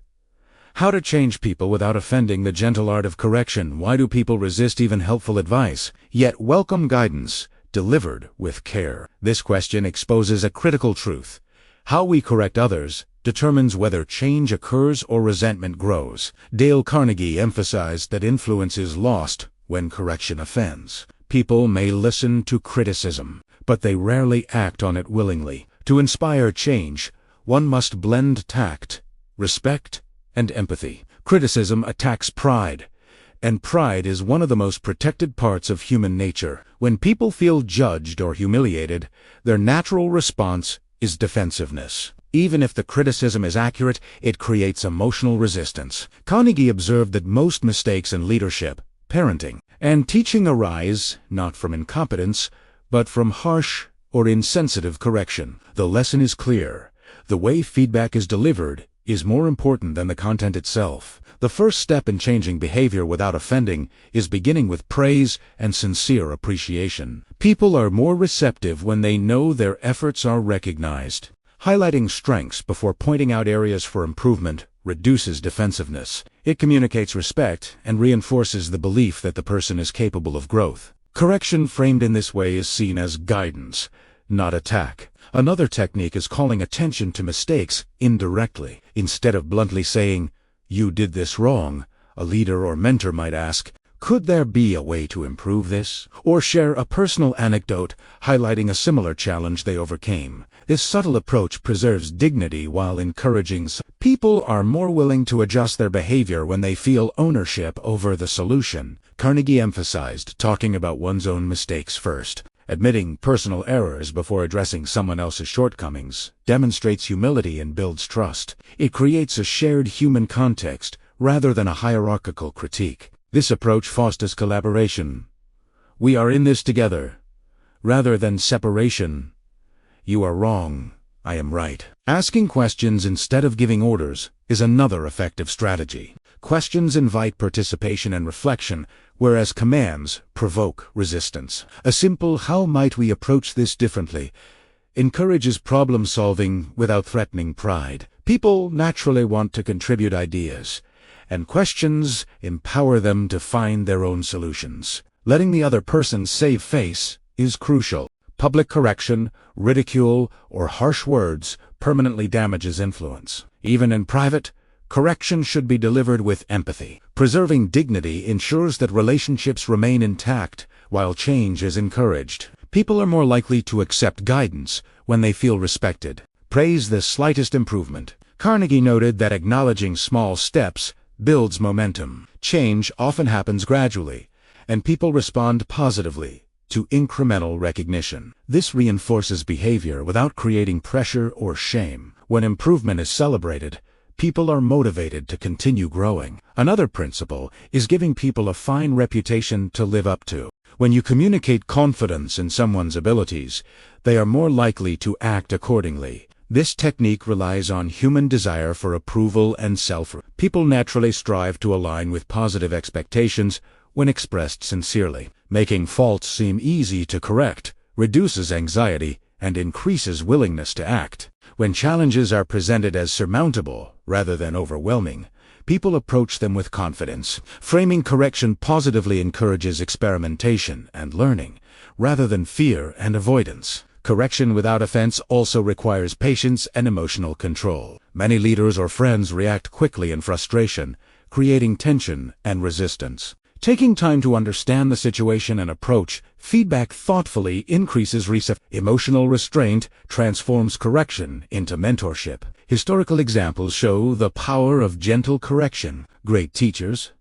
How to change people without offending. The gentle art of correction. Why do people resist even helpful advice, yet welcome guidance delivered with care? This question exposes a critical truth. How we correct others determines whether change occurs or resentment grows. Dale Carnegie emphasized that influence is lost when correction offends. People may listen to criticism, but they rarely act on it willingly. To inspire change, one must blend tact, respect, and empathy. Criticism attacks pride, and pride is one of the most protected parts of human nature. When people feel judged or humiliated, their natural response is defensiveness. Even if the criticism is accurate, it creates emotional resistance. Carnegie observed that most mistakes in leadership, parenting, and teaching arise not from incompetence, but from harsh or insensitive correction. The lesson is clear. The way feedback is delivered is more important than the content itself. The first step in changing behavior without offending is beginning with praise and sincere appreciation. People are more receptive when they know their efforts are recognized. Highlighting strengths before pointing out areas for improvement reduces defensiveness. It communicates respect and reinforces the belief that the person is capable of growth. Correction framed in this way is seen as guidance, not attack. Another technique is calling attention to mistakes indirectly. Instead of bluntly saying, "You did this wrong," a leader or mentor might ask, "Could there be a way to improve this?" Or share a personal anecdote highlighting a similar challenge they overcame. This subtle approach preserves dignity while encouraging. People are more willing to adjust their behavior when they feel ownership over the solution. Carnegie emphasized talking about one's own mistakes first. Admitting personal errors before addressing someone else's shortcomings demonstrates humility and builds trust. It creates a shared human context rather than a hierarchical critique. This approach fosters collaboration. We are in this together, rather than separation. You are wrong, I am right. Asking questions instead of giving orders is another effective strategy. Questions invite participation and reflection, whereas commands provoke resistance. A simple "how might we approach this differently" encourages problem solving without threatening pride. People naturally want to contribute ideas, and questions empower them to find their own solutions. Letting the other person save face is crucial. Public correction, ridicule, or harsh words permanently damages influence. Even in private, correction should be delivered with empathy. Preserving dignity ensures that relationships remain intact while change is encouraged. People are more likely to accept guidance when they feel respected. Praise the slightest improvement. Carnegie noted that acknowledging small steps builds momentum. Change often happens gradually, and people respond positively to incremental recognition. This reinforces behavior without creating pressure or shame. When improvement is celebrated, people are motivated to continue growing. Another principle is giving people a fine reputation to live up to. When you communicate confidence in someone's abilities, they are more likely to act accordingly. This technique relies on human desire for approval and self-respect. People naturally strive to align with positive expectations when expressed sincerely. Making faults seem easy to correct reduces anxiety and increases willingness to act. When challenges are presented as surmountable rather than overwhelming, people approach them with confidence. Framing correction positively encourages experimentation and learning, rather than fear and avoidance. Correction without offense also requires patience and emotional control. Many leaders or friends react quickly in frustration, creating tension and resistance. Taking time to understand the situation and approach feedback thoughtfully increases receptivity. Emotional restraint transforms correction into mentorship. Historical examples show the power of gentle correction. Great teachers,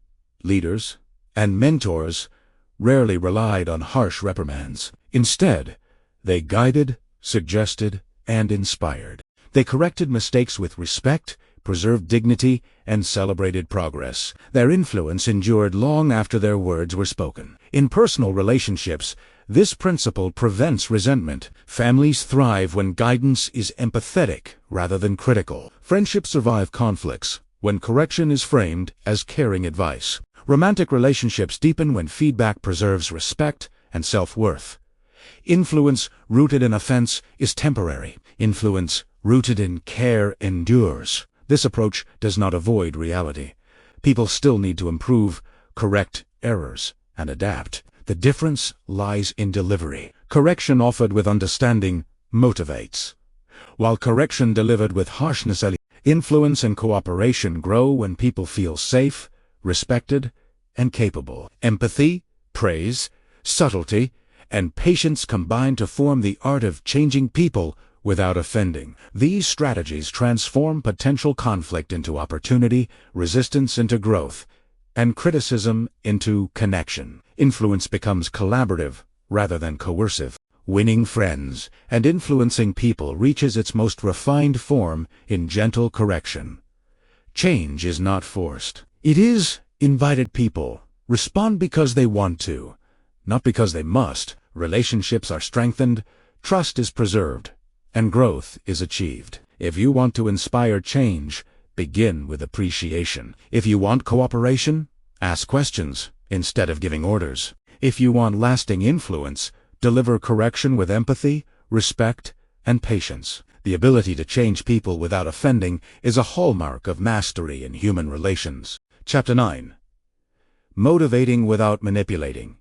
leaders, and mentors rarely relied on harsh reprimands. Instead, they guided, suggested, and inspired. They corrected mistakes with respect, preserved dignity, and celebrated progress. Their influence endured long after their words were spoken. In personal relationships, this principle prevents resentment. Families thrive when guidance is empathetic rather than critical. Friendships survive conflicts when correction is framed as caring advice. Romantic relationships deepen when feedback preserves respect and self-worth. Influence rooted in offense is temporary. Influence rooted in care endures. This approach does not avoid reality. People still need to improve, correct errors, and adapt. The difference lies in delivery. Correction offered with understanding motivates, while correction delivered with harshness alienates. Influence and cooperation grow when people feel safe, respected, and capable. Empathy, praise, subtlety, and patience combine to form the art of changing people without offending. These strategies transform potential conflict into opportunity, resistance into growth, and criticism into connection. Influence becomes collaborative rather than coercive. Winning friends and influencing people reaches its most refined form in gentle correction. Change is not forced. It is invited. People respond because they want to, not because they must. Relationships are strengthened, trust is preserved, and growth is achieved. If you want to inspire change, begin with appreciation. If you want cooperation, ask questions instead of giving orders. If you want lasting influence, deliver correction with empathy, respect, and patience. The ability to change people without offending is a hallmark of mastery in human relations. Chapter 9. Motivating without manipulating.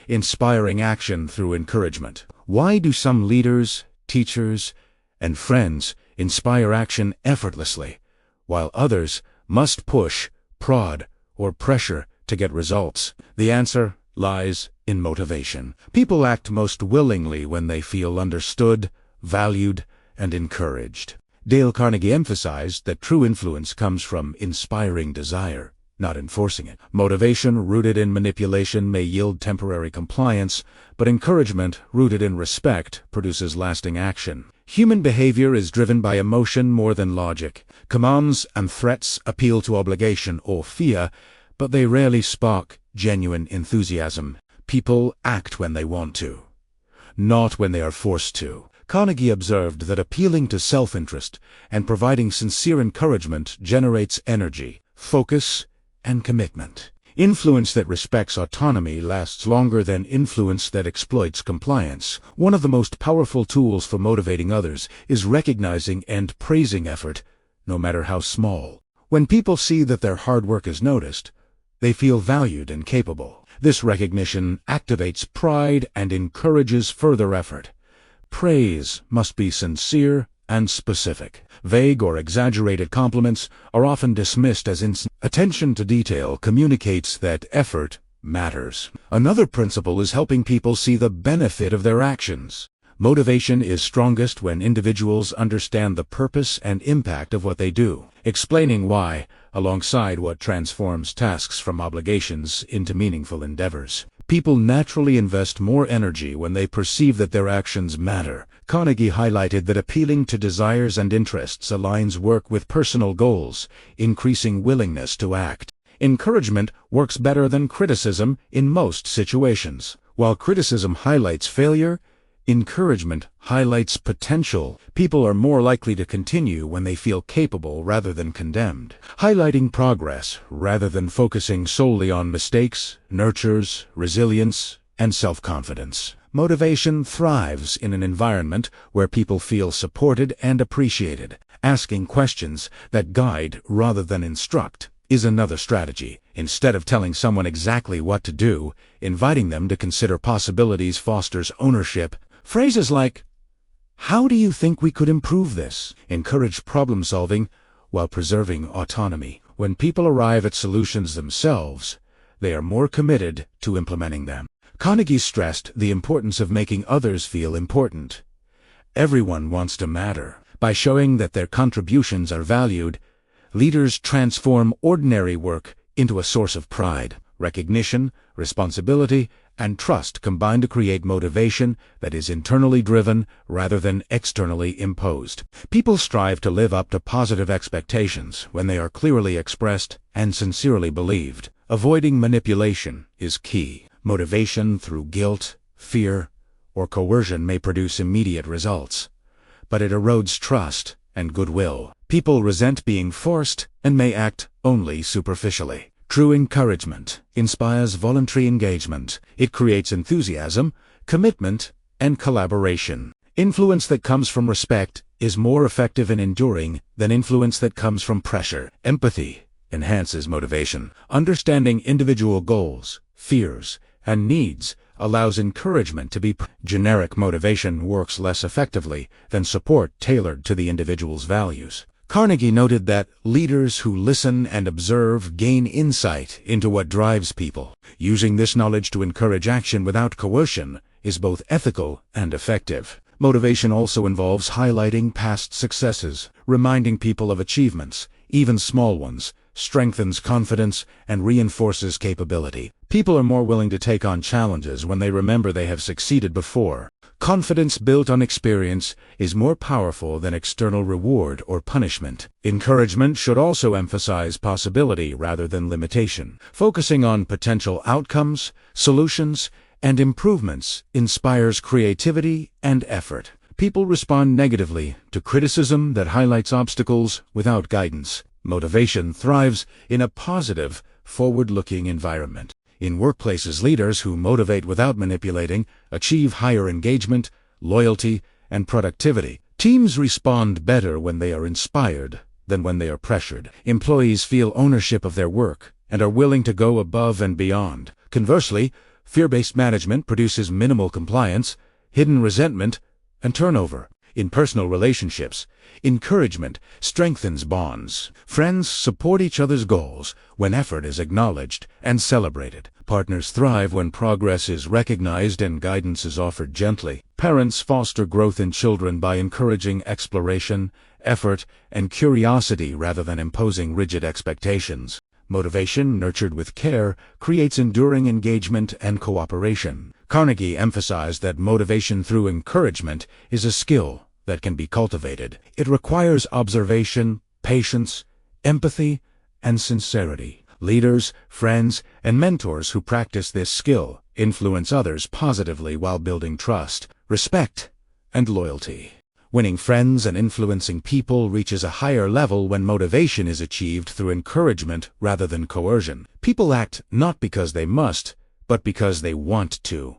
Inspiring action through encouragement. Why do some leaders, teachers, and friends inspire action effortlessly, while others must push, prod, or pressure to get results? The answer lies in motivation. People act most willingly when they feel understood, valued, and encouraged. Dale Carnegie emphasized that true influence comes from inspiring desire, not enforcing it. Motivation rooted in manipulation may yield temporary compliance, but encouragement rooted in respect produces lasting action. Human behavior is driven by emotion more than logic. Commands and threats appeal to obligation or fear, but they rarely spark genuine enthusiasm. People act when they want to, not when they are forced to. Carnegie observed that appealing to self-interest and providing sincere encouragement generates energy, focus, and commitment. Influence that respects autonomy lasts longer than influence that exploits compliance. One of the most powerful tools for motivating others is recognizing and praising effort, no matter how small. When people see that their hard work is noticed, they feel valued and capable. This recognition activates pride and encourages further effort. Praise must be sincere and specific. Vague or exaggerated compliments are often dismissed as attention to detail communicates that effort matters. Another principle is helping people see the benefit of their actions. Motivation is strongest when individuals understand the purpose and impact of what they do. Explaining why, alongside what transforms tasks from obligations into meaningful endeavors. People naturally invest more energy when they perceive that their actions matter. Carnegie highlighted that appealing to desires and interests aligns work with personal goals, increasing willingness to act. Encouragement works better than criticism in most situations. While criticism highlights failure, encouragement highlights potential. People are more likely to continue when they feel capable rather than condemned. Highlighting progress rather than focusing solely on mistakes nurtures resilience and self-confidence. Motivation thrives in an environment where people feel supported and appreciated. Asking questions that guide rather than instruct is another strategy. Instead of telling someone exactly what to do, inviting them to consider possibilities fosters ownership. Phrases like, "How do you think we could improve this?" encourage problem-solving while preserving autonomy. When people arrive at solutions themselves, they are more committed to implementing them. Carnegie stressed the importance of making others feel important. Everyone wants to matter. By showing that their contributions are valued, leaders transform ordinary work into a source of pride. Recognition, responsibility, and trust combine to create motivation that is internally driven rather than externally imposed. People strive to live up to positive expectations when they are clearly expressed and sincerely believed. Avoiding manipulation is key. Motivation through guilt, fear, or coercion may produce immediate results, but it erodes trust and goodwill. People resent being forced and may act only superficially. True encouragement inspires voluntary engagement. It creates enthusiasm, commitment, and collaboration. Influence that comes from respect is more effective and enduring than influence that comes from pressure. Empathy enhances motivation. Understanding individual goals, fears, and needs allows encouragement to be generic. Motivation works less effectively than support tailored to the individual's values. Carnegie noted that leaders who listen and observe gain insight into what drives people. Using this knowledge to encourage action without coercion is both ethical and effective. Motivation also involves highlighting past successes. Reminding people of achievements, even small ones, strengthens confidence and reinforces capability. People are more willing to take on challenges when they remember they have succeeded before. Confidence built on experience is more powerful than external reward or punishment. Encouragement should also emphasize possibility rather than limitation. Focusing on potential outcomes, solutions, and improvements inspires creativity and effort. People respond negatively to criticism that highlights obstacles without guidance. Motivation thrives in a positive, forward-looking environment. In workplaces, leaders who motivate without manipulating achieve higher engagement, loyalty, and productivity. Teams respond better when they are inspired than when they are pressured. Employees feel ownership of their work and are willing to go above and beyond. Conversely, fear-based management produces minimal compliance, hidden resentment, and turnover. In personal relationships, encouragement strengthens bonds. Friends support each other's goals when effort is acknowledged and celebrated. Partners thrive when progress is recognized and guidance is offered gently. Parents foster growth in children by encouraging exploration, effort, and curiosity rather than imposing rigid expectations. Motivation, nurtured with care, creates enduring engagement and cooperation. Carnegie emphasized that motivation through encouragement is a skill that can be cultivated. It requires observation, patience, empathy, and sincerity. Leaders, friends, and mentors who practice this skill influence others positively while building trust, respect, and loyalty. Winning friends and influencing people reaches a higher level when motivation is achieved through encouragement rather than coercion. People act not because they must, but because they want to.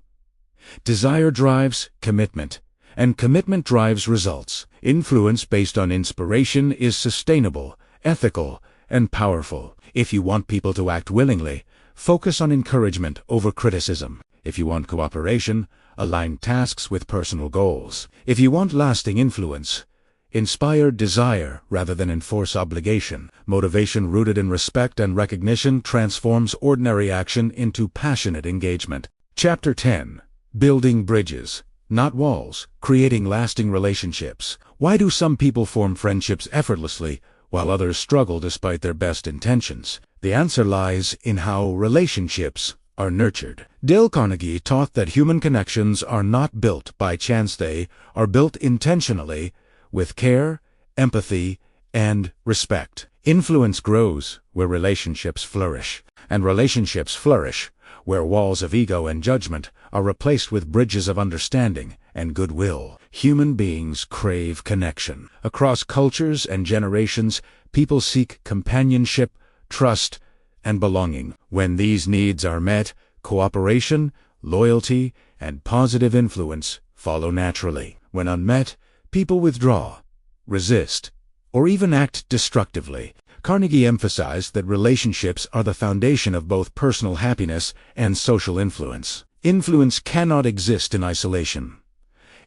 Desire drives commitment, and commitment drives results. Influence based on inspiration is sustainable, ethical, and powerful. If you want people to act willingly, focus on encouragement over criticism. If you want cooperation, align tasks with personal goals. If you want lasting influence, inspire desire rather than enforce obligation. Motivation rooted in respect and recognition transforms ordinary action into passionate engagement. Chapter 10. Building bridges, not walls. Creating lasting relationships. Why do some people form friendships effortlessly, while others struggle despite their best intentions? The answer lies in how relationships are nurtured. Dale Carnegie taught that human connections are not built by chance. They are built intentionally with care, empathy, and respect. Influence grows where relationships flourish, and relationships flourish where walls of ego and judgment are replaced with bridges of understanding and goodwill. Human beings crave connection. Across cultures and generations, people seek companionship, trust, and belonging. When these needs are met, cooperation, loyalty, and positive influence follow naturally. When unmet, people withdraw, resist, or even act destructively. Carnegie emphasized that relationships are the foundation of both personal happiness and social influence. Influence cannot exist in isolation.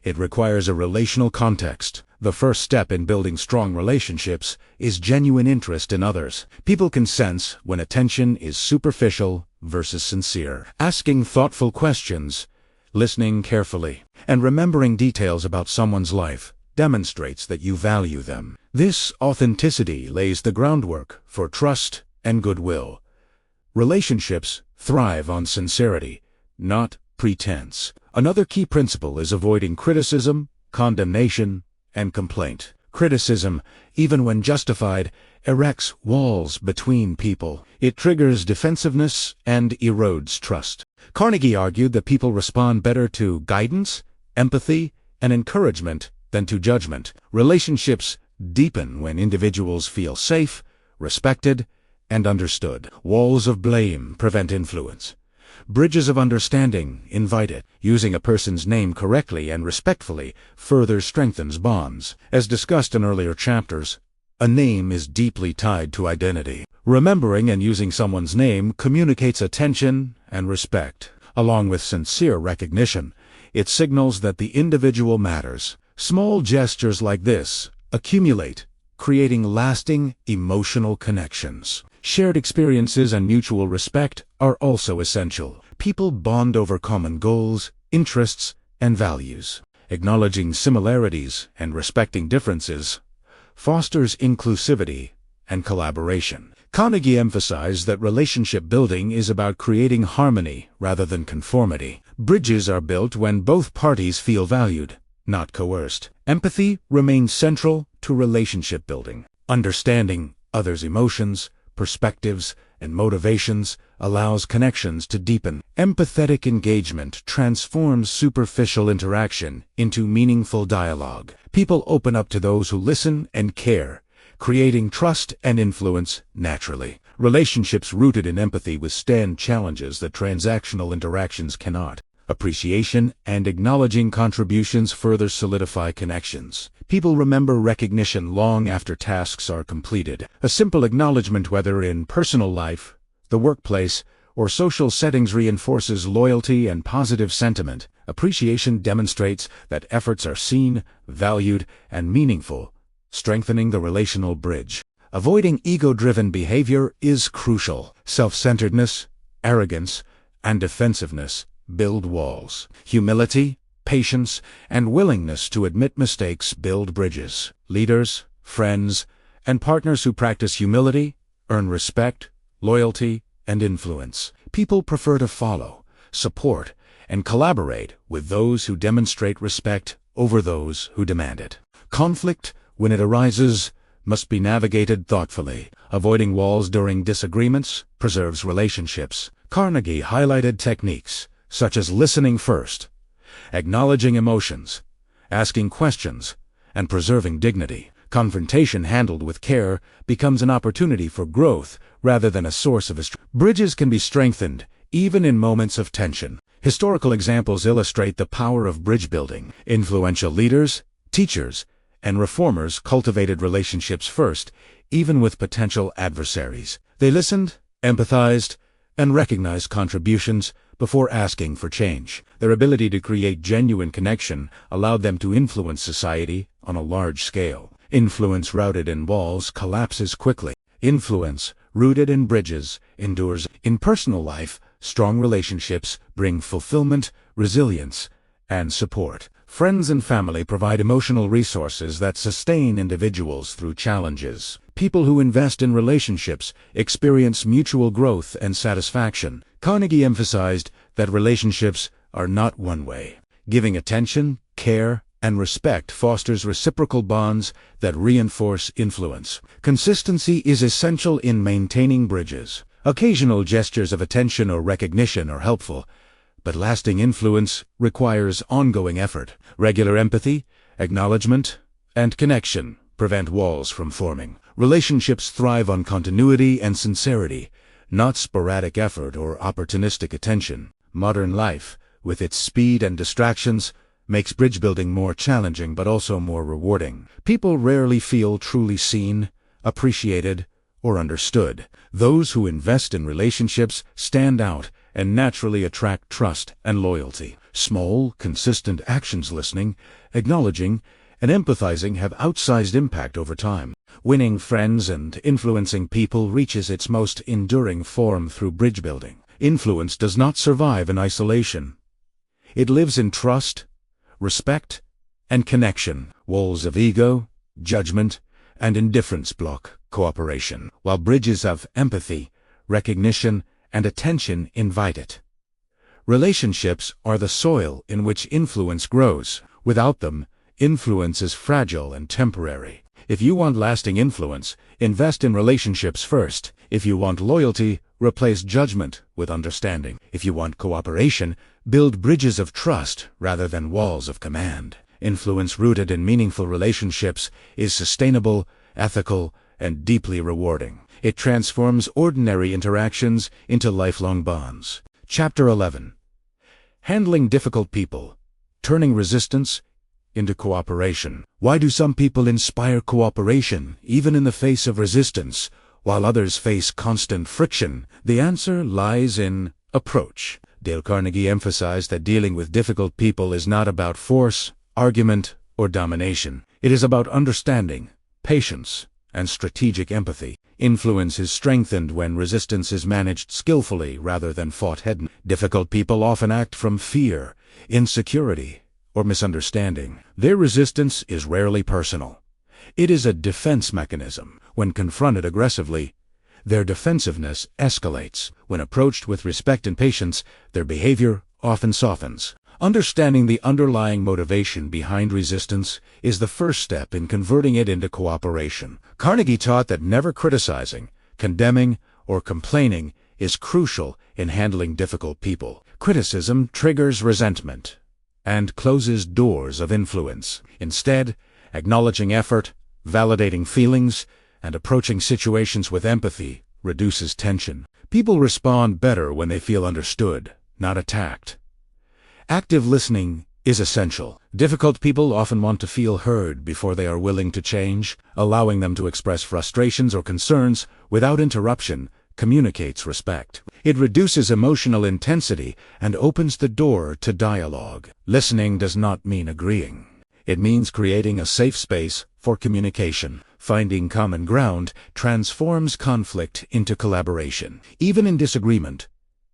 It requires a relational context. The first step in building strong relationships is genuine interest in others. People can sense when attention is superficial versus sincere. Asking thoughtful questions, listening carefully, and remembering details about someone's life demonstrates that you value them. This authenticity lays the groundwork for trust and goodwill. Relationships thrive on sincerity, not pretense. Another key principle is avoiding criticism, condemnation, and complaint. Criticism, even when justified, erects walls between people. It triggers defensiveness and erodes trust. Carnegie argued that people respond better to guidance, empathy, and encouragement than to judgment. Relationships deepen when individuals feel safe, respected, and understood. Walls of blame prevent influence. Bridges of understanding invite it. Using a person's name correctly and respectfully further strengthens bonds. As discussed in earlier chapters, a name is deeply tied to identity. Remembering and using someone's name communicates attention and respect. Along with sincere recognition, it signals that the individual matters. Small gestures like this accumulate, creating lasting emotional connections. Shared experiences and mutual respect are also essential. People bond over common goals, interests, and values. Acknowledging similarities and respecting differences fosters inclusivity and collaboration. Carnegie emphasized that relationship building is about creating harmony rather than conformity. Bridges are built when both parties feel valued, not coerced. Empathy remains central to relationship building. Understanding others' emotions, perspectives, and motivations allows connections to deepen. Empathetic engagement transforms superficial interaction into meaningful dialogue. People open up to those who listen and care, creating trust and influence naturally. Relationships rooted in empathy withstand challenges that transactional interactions cannot. Appreciation and acknowledging contributions further solidify connections. People remember recognition long after tasks are completed. A simple acknowledgement, whether in personal life, the workplace, or social settings, reinforces loyalty and positive sentiment. Appreciation demonstrates that efforts are seen, valued, and meaningful, strengthening the relational bridge. Avoiding ego-driven behavior is crucial. Self-centeredness, arrogance, and defensiveness build walls. Humility, patience, and willingness to admit mistakes build bridges. Leaders, friends, and partners who practice humility earn respect, loyalty, and influence. People prefer to follow, support, and collaborate with those who demonstrate respect over those who demand it. Conflict, when it arises, must be navigated thoughtfully. Avoiding walls during disagreements preserves relationships. Carnegie highlighted techniques such as listening first, acknowledging emotions, asking questions, and preserving dignity. Confrontation handled with care becomes an opportunity for growth rather than a source of distress. Bridges can be strengthened even in moments of tension. Historical examples illustrate the power of bridge building. Influential leaders, teachers, and reformers cultivated relationships first, even with potential adversaries. They listened, empathized, and recognized contributions before asking for change. Their ability to create genuine connection allowed them to influence society on a large scale. Influence rooted in walls collapses quickly. Influence rooted in bridges endures. In personal life, strong relationships bring fulfillment, resilience, and support. Friends and family provide emotional resources that sustain individuals through challenges. People who invest in relationships experience mutual growth and satisfaction. Carnegie emphasized that relationships are not one-way. Giving attention, care, and respect fosters reciprocal bonds that reinforce influence. Consistency is essential in maintaining bridges. Occasional gestures of attention or recognition are helpful, but lasting influence requires ongoing effort. Regular empathy, acknowledgement, and connection prevent walls from forming. Relationships thrive on continuity and sincerity, not sporadic effort or opportunistic attention. Modern life, with its speed and distractions, makes bridge building more challenging but also more rewarding. People rarely feel truly seen, appreciated, or understood. Those who invest in relationships stand out and naturally attract trust and loyalty. Small, consistent actions, listening, acknowledging, and empathizing have outsized impact over time. Winning friends and influencing people reaches its most enduring form through bridge building. Influence does not survive in isolation. It lives in trust, respect, and connection. Walls of ego, judgment, and indifference block cooperation, while bridges of empathy, recognition, and attention invite it. Relationships are the soil in which influence grows. Without them, influence is fragile and temporary. If you want lasting influence, invest in relationships first. If you want loyalty, replace judgment with understanding. If you want cooperation, build bridges of trust rather than walls of command. Influence rooted in meaningful relationships is sustainable, ethical, and deeply rewarding. It transforms ordinary interactions into lifelong bonds. Chapter 11. Handling difficult people. Turning resistance into cooperation. Why do some people inspire cooperation, even in the face of resistance, while others face constant friction? The answer lies in approach. Dale Carnegie emphasized that dealing with difficult people is not about force, argument, or domination. It is about understanding, patience, and strategic empathy. Influence is strengthened when resistance is managed skillfully rather than fought head-on. Difficult people often act from fear, insecurity, or misunderstanding. Their resistance is rarely personal. It is a defense mechanism. When confronted aggressively, their defensiveness escalates. When approached with respect and patience, their behavior often softens. Understanding the underlying motivation behind resistance is the first step in converting it into cooperation. Carnegie taught that never criticizing, condemning, or complaining is crucial in handling difficult people. Criticism triggers resentment and closes doors of influence. Instead, acknowledging effort, validating feelings, and approaching situations with empathy reduces tension. People respond better when they feel understood, not attacked. Active listening is essential. Difficult people often want to feel heard before they are willing to change. Allowing them to express frustrations or concerns without interruption communicates respect. It reduces emotional intensity and opens the door to dialogue. Listening does not mean agreeing. It means creating a safe space for communication. Finding common ground transforms conflict into collaboration. Even in disagreement,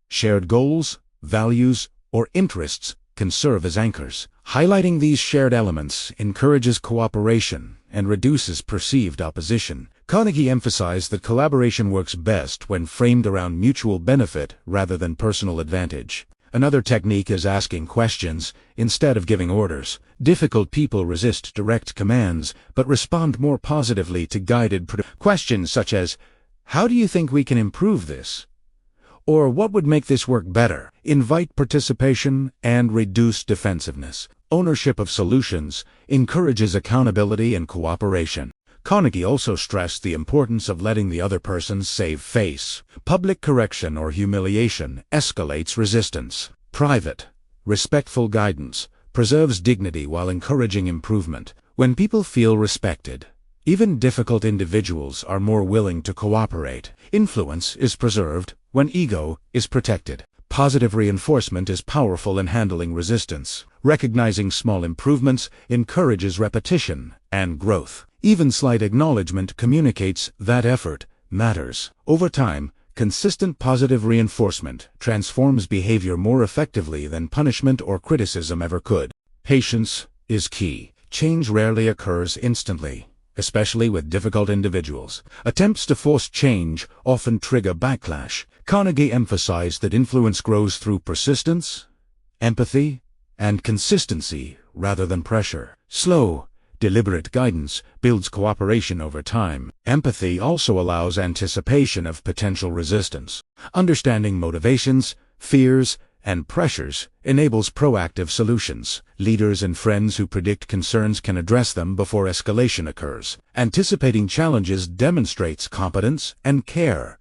shared goals, values, or interests can serve as anchors. Highlighting these shared elements encourages cooperation and reduces perceived opposition. Carnegie emphasized that collaboration works best when framed around mutual benefit rather than personal advantage. Another technique is asking questions instead of giving orders. Difficult people resist direct commands, but respond more positively to guided questions such as, "How do you think we can improve this?" Or "What would make this work better?" Invite participation and reduce defensiveness. Ownership of solutions encourages accountability and cooperation. Carnegie also stressed the importance of letting the other person save face. Public correction or humiliation escalates resistance. Private, respectful guidance preserves dignity while encouraging improvement. When people feel respected, even difficult individuals are more willing to cooperate. Influence is preserved when ego is protected. Positive reinforcement is powerful in handling resistance. Recognizing small improvements encourages repetition and growth. Even slight acknowledgement communicates that effort matters. Over time, consistent positive reinforcement transforms behavior more effectively than punishment or criticism ever could. Patience is key. Change rarely occurs instantly, especially with difficult individuals. Attempts to force change often trigger backlash. Carnegie emphasized that influence grows through persistence, empathy, and consistency rather than pressure. Slow, deliberate guidance builds cooperation over time. Empathy also allows anticipation of potential resistance. Understanding motivations, fears, and pressures enables proactive solutions. Leaders and friends who predict concerns can address them before escalation occurs. Anticipating challenges demonstrates competence and care,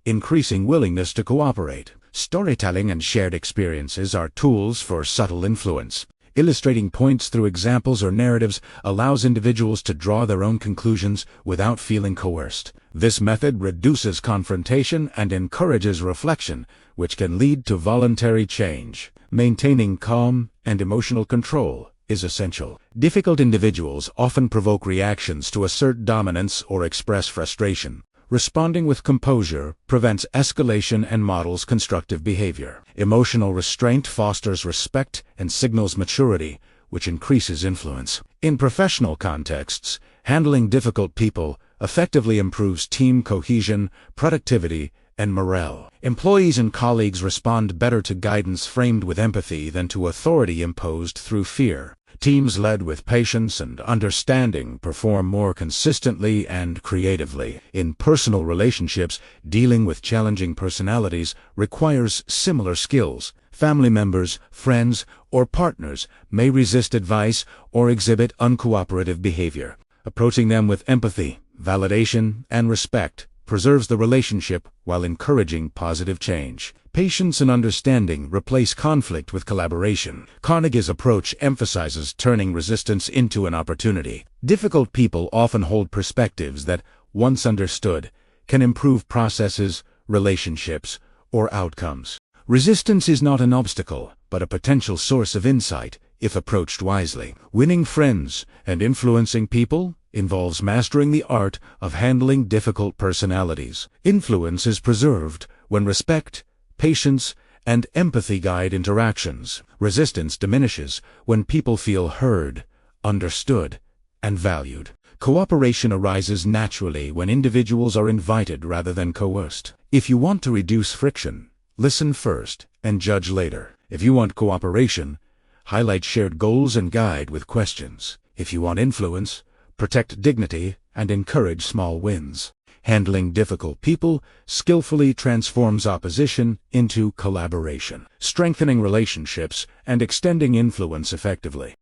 increasing willingness to cooperate. Storytelling and shared experiences are tools for subtle influence. Illustrating points through examples or narratives allows individuals to draw their own conclusions without feeling coerced. This method reduces confrontation and encourages reflection, which can lead to voluntary change. Maintaining calm and emotional control is essential. Difficult individuals often provoke reactions to assert dominance or express frustration. Responding with composure prevents escalation and models constructive behavior. Emotional restraint fosters respect and signals maturity, which increases influence. In professional contexts, handling difficult people effectively improves team cohesion, productivity, and morale. Employees and colleagues respond better to guidance framed with empathy than to authority imposed through fear. Teams led with patience and understanding perform more consistently and creatively. In personal relationships, dealing with challenging personalities requires similar skills. Family members, friends, or partners may resist advice or exhibit uncooperative behavior. Approaching them with empathy, validation, and respect preserves the relationship while encouraging positive change. Patience and understanding replace conflict with collaboration. Carnegie's approach emphasizes turning resistance into an opportunity. Difficult people often hold perspectives that, once understood, can improve processes, relationships, or outcomes. Resistance is not an obstacle, but a potential source of insight if approached wisely. Winning friends and influencing people involves mastering the art of handling difficult personalities. Influence is preserved when respect, patience, and empathy guide interactions. Resistance diminishes when people feel heard, understood, and valued. Cooperation arises naturally when individuals are invited rather than coerced. If you want to reduce friction, listen first and judge later. If you want cooperation, highlight shared goals and guide with questions. If you want influence, protect dignity and encourage small wins. Handling difficult people skillfully transforms opposition into collaboration, strengthening relationships and extending influence effectively.